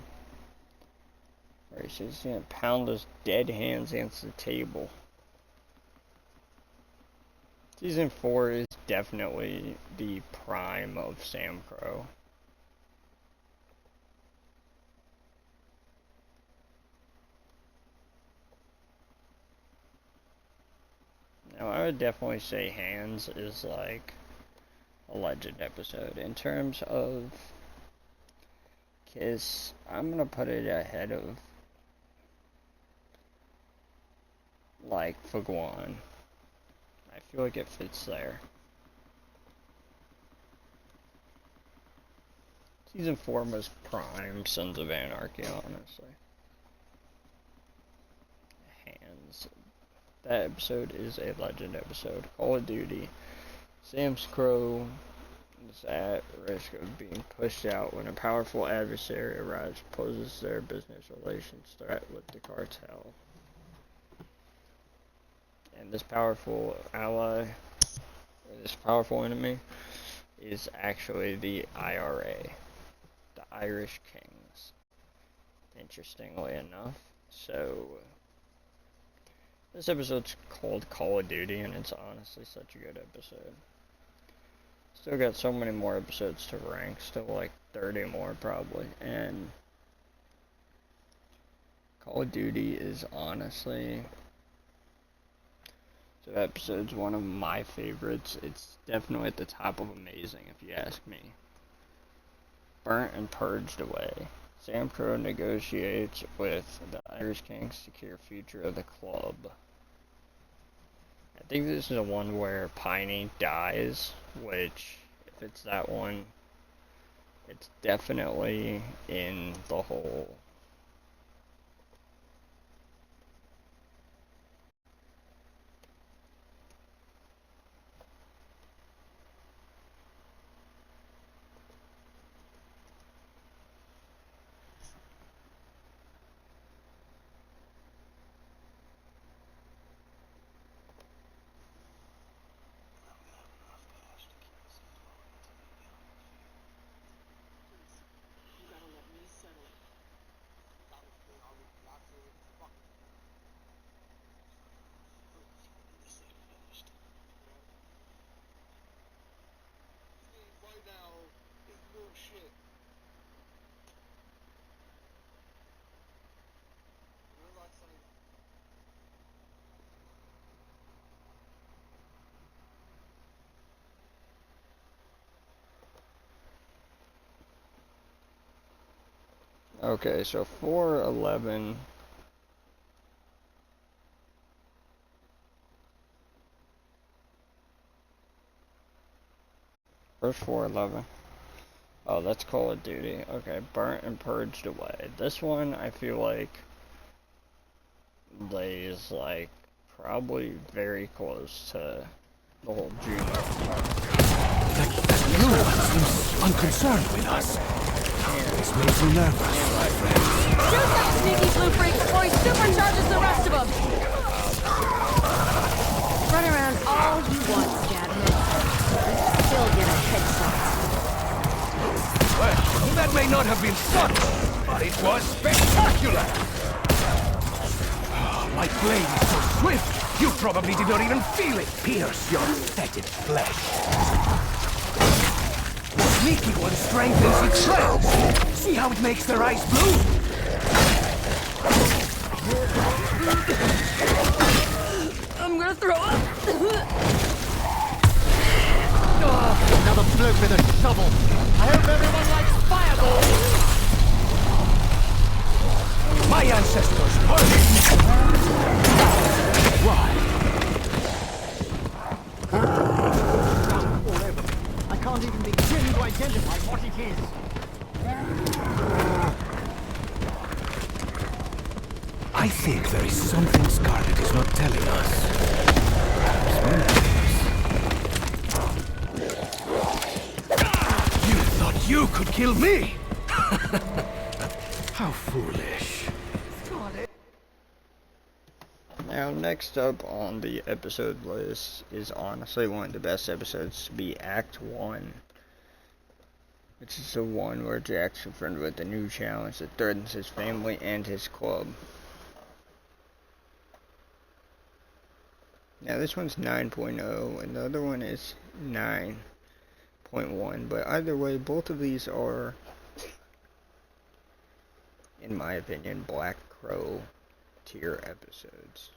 Where he says he's gonna pound his dead hands against the table. Season 4 is definitely the prime of Sam Crow. Now, I would definitely say Hands is like a legend episode. In terms of Kiss, I'm gonna put it ahead of like Fa Guan. I feel like it fits there. Season 4 was prime Sons of Anarchy, honestly. Hands. That episode is a legend episode. Call of Duty. Sam Crow is at risk of being pushed out when a powerful adversary arrives, poses their business relations threat with the cartel. And this powerful ally, or this powerful enemy, is actually the IRA, the Irish Kings, interestingly enough. So, this episode's called Call of Duty, and it's honestly such a good episode. Still got so many more episodes to rank, still like 30 more probably, and Call of Duty is honestly, so that episode's one of my favorites. It's definitely at the top of amazing, if you ask me. Burnt and purged away. Sam Crow negotiates with the Irish Kings to secure future of the club. I think this is the one where Piney dies, which, if it's that one, it's definitely in the whole Okay, so 411. Where's 411? Oh, that's Call of Duty. Okay, Burnt and Purged Away. This one, I feel like, lays, like, probably very close to the whole Juno part. That blue one seems unconcerned with us. This makes me nervous, my friend. Shoot that sneaky blue freak before he supercharges the rest of them! Run around all you want, Scadhead. You still get a headshot. Well, that may not have been subtle, but it was spectacular! Oh, my blade is so swift, you probably did not even feel it pierce your fetid flesh. The sneaky one strengthens its shells. See how it makes their eyes blue? I'm gonna throw up! Oh, another bloke with a shovel. I hope everyone likes fireballs. My ancestors were why? I can't even begin to identify what it is. I think there is something Scarlet is not telling us. Perhaps one of these. You thought you could kill me? How foolish. Now, next up on the episode list is honestly one of the best episodes to be Act 1. Which is the one where Jack's confronted with a new challenge that threatens his family and his club. Now this one's 9.0 and the other one is 9.1, but either way, both of these are, in my opinion, Black Crow tier episodes.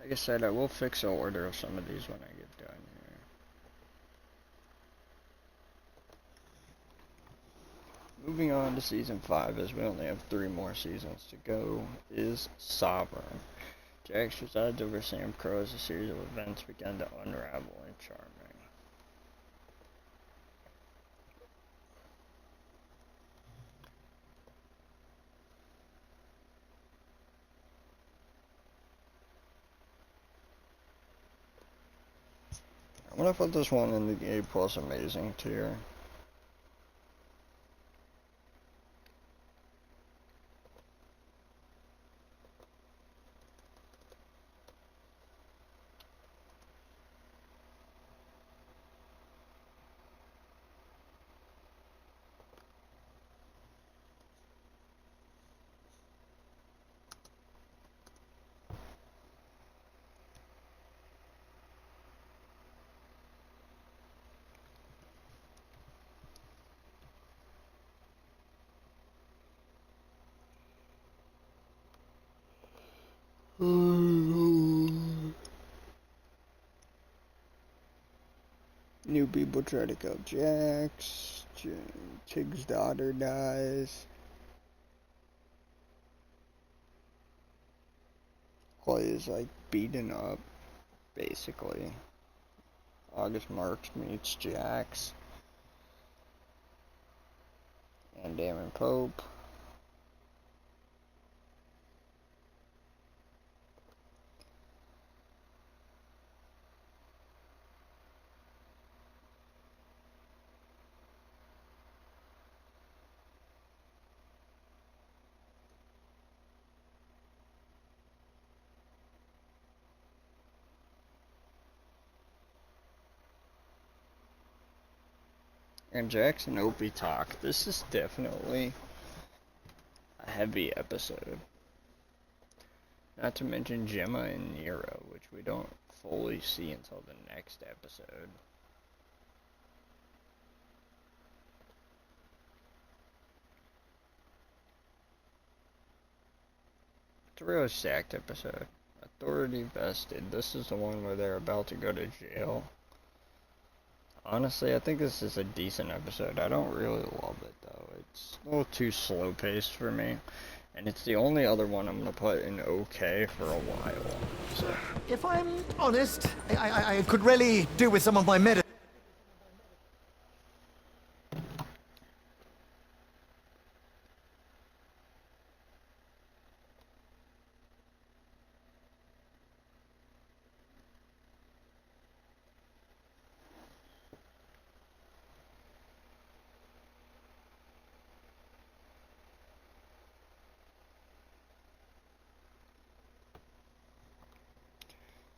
Like I said, I will fix the order of some of these when I get done here. Moving on to Season 5, as we only have 3 more seasons to go, is Sovereign. Jax presides over Sam Crow as a series of events begin to unravel and charming. I'm gonna put this one in the A+ Amazing tier. New people try to kill Jax. Tig's daughter dies. Clay is like beaten up, basically. August Marks meets Jax. And Damon Pope. And Jax and Opie talk. This is definitely a heavy episode. Not to mention Gemma and Nero, which we don't fully see until the next episode. It's a really stacked episode. I authority vested. This is the one where they're about to go to jail. Honestly, I think this is a decent episode. I don't really love it, though. It's a little too slow-paced for me. And it's the only other one I'm going to put in okay for a while. So. If I'm honest, I could really do with some of my medicine.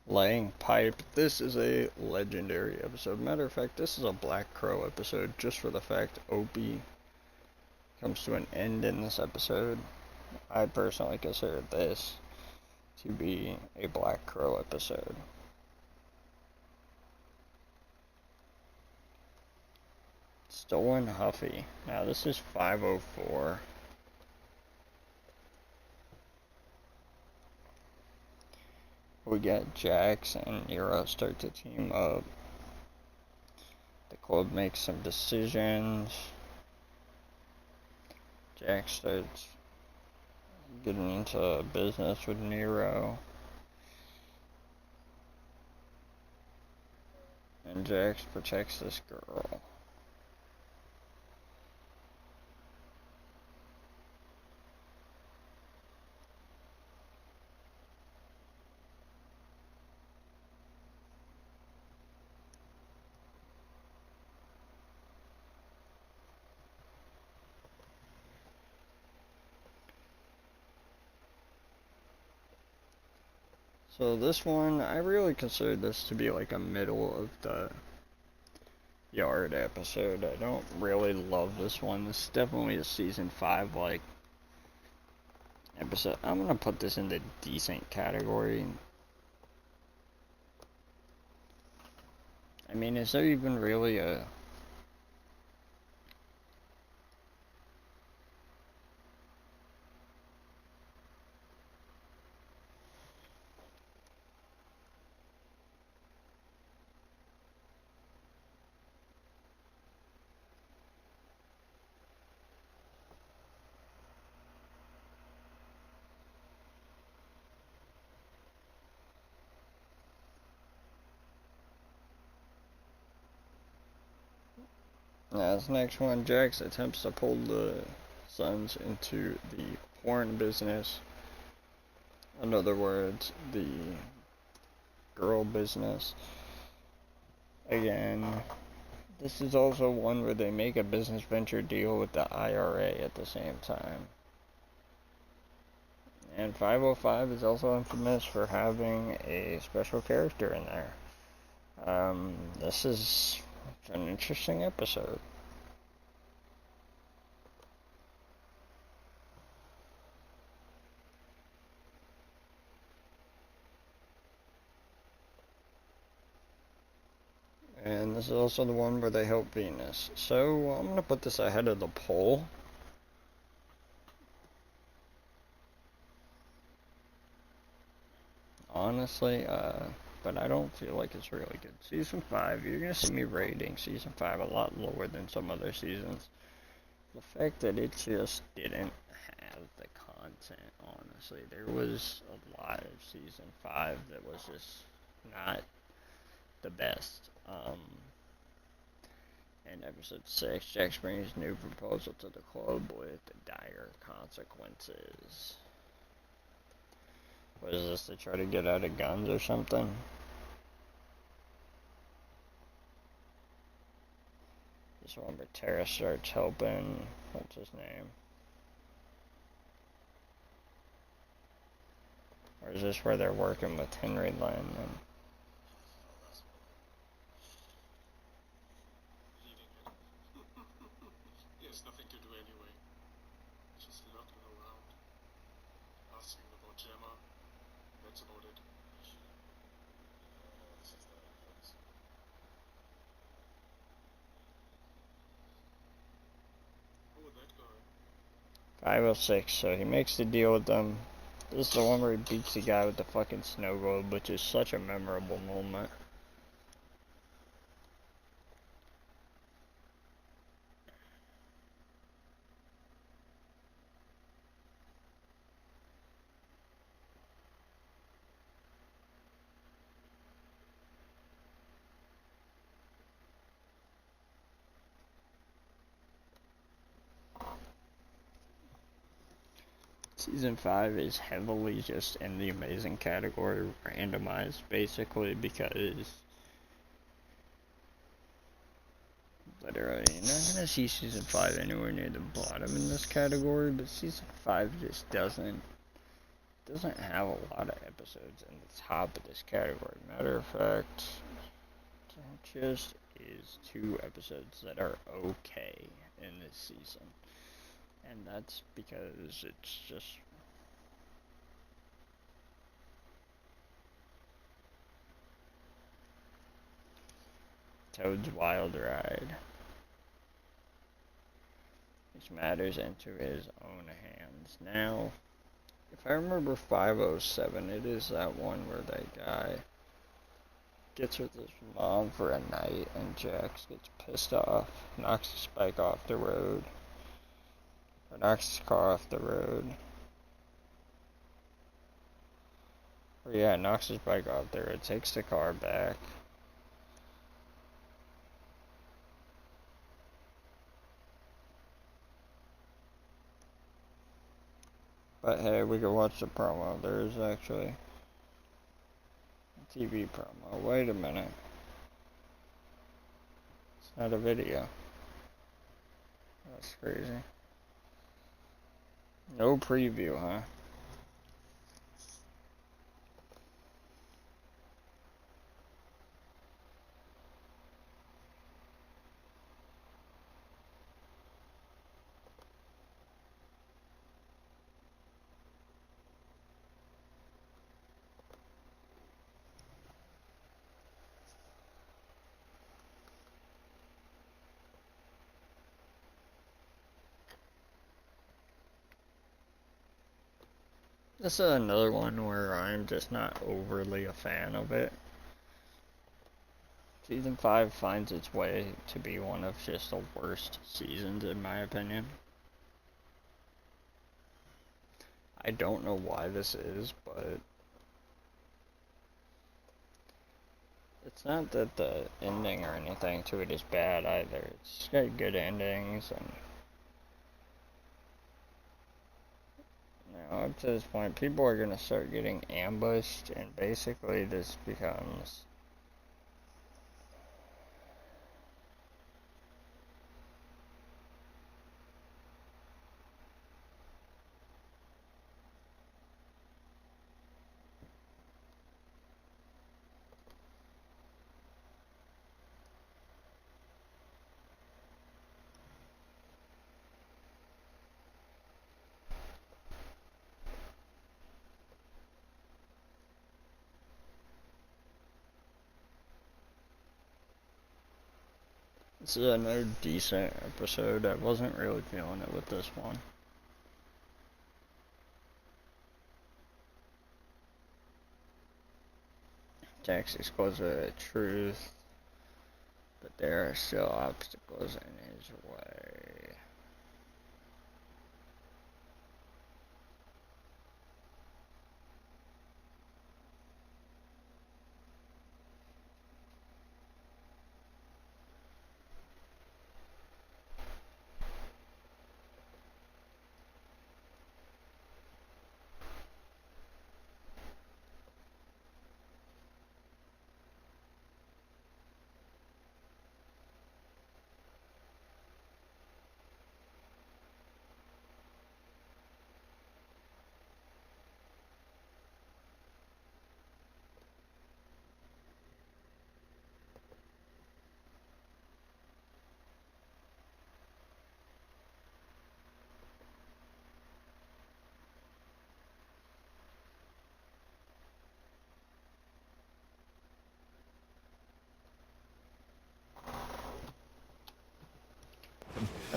Laying pipe. This is a legendary episode. Matter of fact, this is a Black Crow episode just for the fact Opie comes to an end in this episode. I personally consider this to be a Black Crow episode. Stolen Huffy. Now this is 504. We got Jax and Nero start to team up. The club makes some decisions. Jax starts getting into business with Nero. And Jax protects this girl. So this one, I really consider this to be like a middle of the yard episode. I don't really love this one. This is definitely a season 5 like episode. I'm gonna put this in the decent category. I mean, is there even really a Now, this next one, Jax attempts to pull the sons into the porn business. In other words, the girl business. Again, this is also one where they make a business venture deal with the IRA at the same time. And 505 is also infamous for having a special character in there. This is an interesting episode. And this is also the one where they help Venus. So I'm going to put this ahead of The Pull. Honestly, but I don't feel like it's really good. Season 5, you're going to see me rating Season 5 a lot lower than some other seasons. The fact that it just didn't have the content, honestly. There was a lot of Season 5 that was just not the best. In episode 6, Jax brings his new proposal to the club with dire consequences. What is this, to try to get out of guns or something? This one where Tara starts helping, what's his name? Or is this where they're working with Henry Lynn? And about it. Oh, that guy. 506, so he makes the deal with them. This is the one where he beats the guy with the fucking snow globe, which is such a memorable moment. Season 5 is heavily just in the amazing category, randomized basically, because literally you're not gonna see Season 5 anywhere near the bottom in this category, but Season 5 just doesn't have a lot of episodes in the top of this category. Matter of fact, there just is 2 episodes that are okay in this season. And that's because it's just Toad's Wild Ride, which matters into his own hands. Now, if I remember 507, it is that one where that guy gets with his mom for a night and Jax gets pissed off, knocks his bike off the road. Or knocks his car off the road. Or yeah, knocks his bike off the road, takes the car back. But hey, we can watch the promo. There is actually a TV promo. Wait a minute. It's not a video. That's crazy. No preview, huh? This is another one where I'm just not overly a fan of it. Season 5 finds its way to be one of just the worst seasons in my opinion. I don't know why this is, but it's not that the ending or anything to it is bad either. It's got good endings, and now up to this point people are gonna start getting ambushed, and basically this becomes this is another decent episode. I wasn't really feeling it with this one. Jax exposed the truth, but there are still obstacles in his way.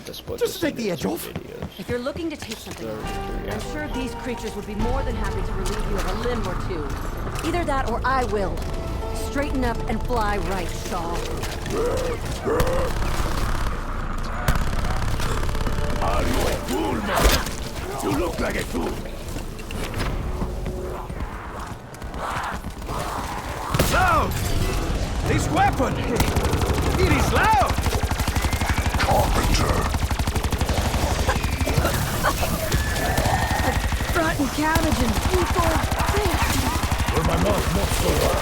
to split Just this to take the into edge 2 off. videos. If you're looking to take something So, out, yeah. I'm sure these creatures would be more than happy to relieve you of a limb or two. Either that or I will. Straighten up and fly right, Shaw. Are you a fool, man? You look like a fool. Loud! This weapon! It is loud! Carpenter. Rotten cabbage and people. Were my mouth not so loud,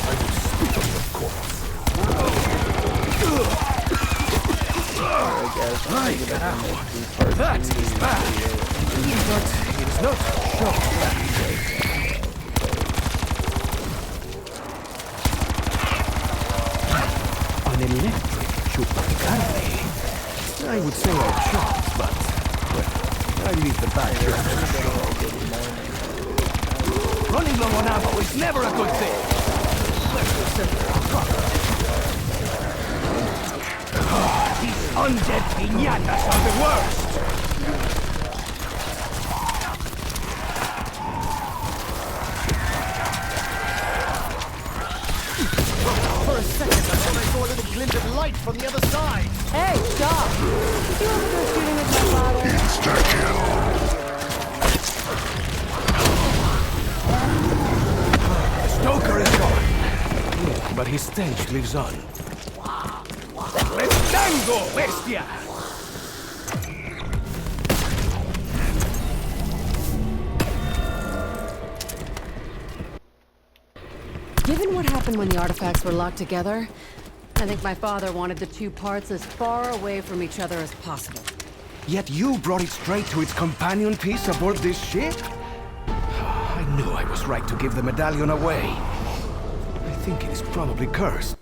I would spit on your corpse. Alright guys, My we're gonna cow. do part That 2 is bad. But it is not short. An electric chupacarne. I would say I'm shocked, but well, I leave the bad jokes. Running low on ammo is never a good thing. These undead piñatas are the worst. For a second, I thought I saw a little glint of light from the other side. Hey, stop! Did you ever go shooting with my father? The Stoker is gone. But his stench lives on. Let's tango, bestia! Given what happened when the artifacts were locked together, I think my father wanted the two parts as far away from each other as possible. Yet you brought it straight to its companion piece aboard this ship? I knew I was right to give the medallion away. I think it is probably cursed.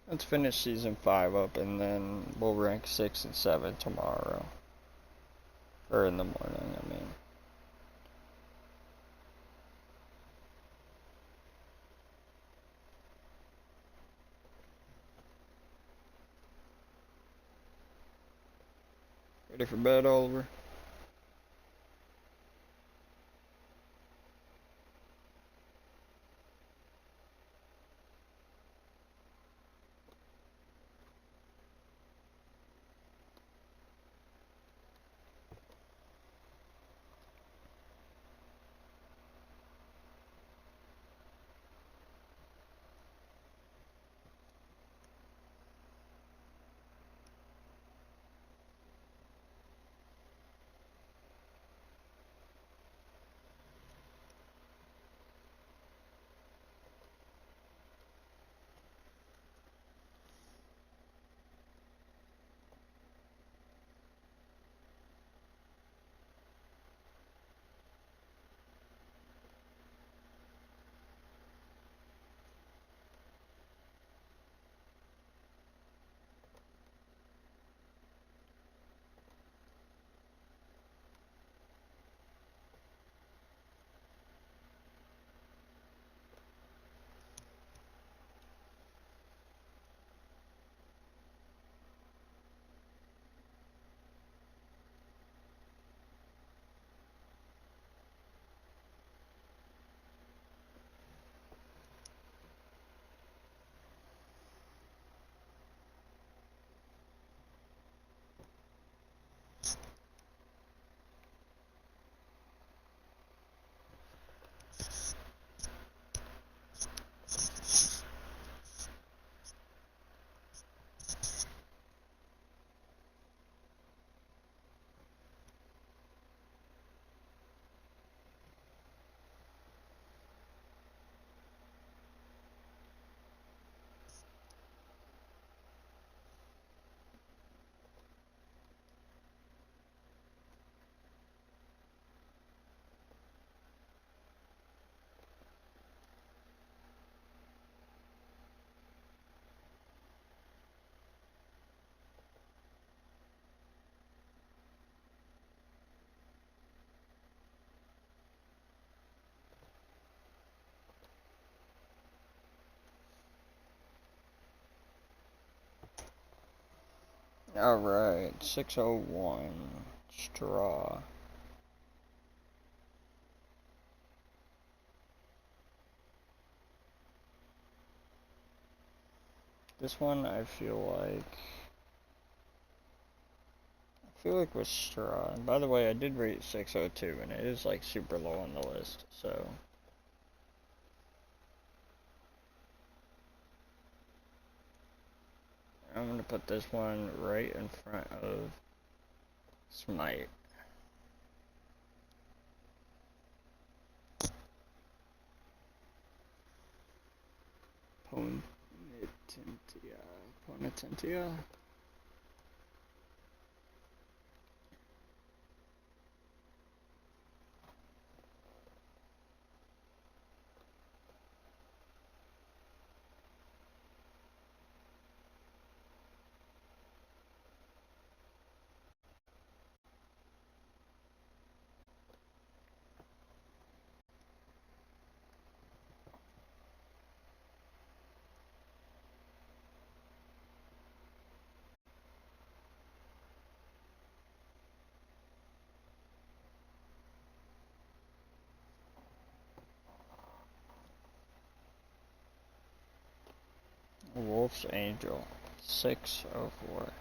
Let's finish season 5 up and then we'll rank 6 and 7 tomorrow. Or in the morning, I mean. Ready for bed, Oliver? Alright, 601. Straw. This one I feel like was straw. And by the way, I did rate 602 and it is like super low on the list, so I'm gonna put this one right in front of Smite. Ponytentia. Wolf's Angel, 604.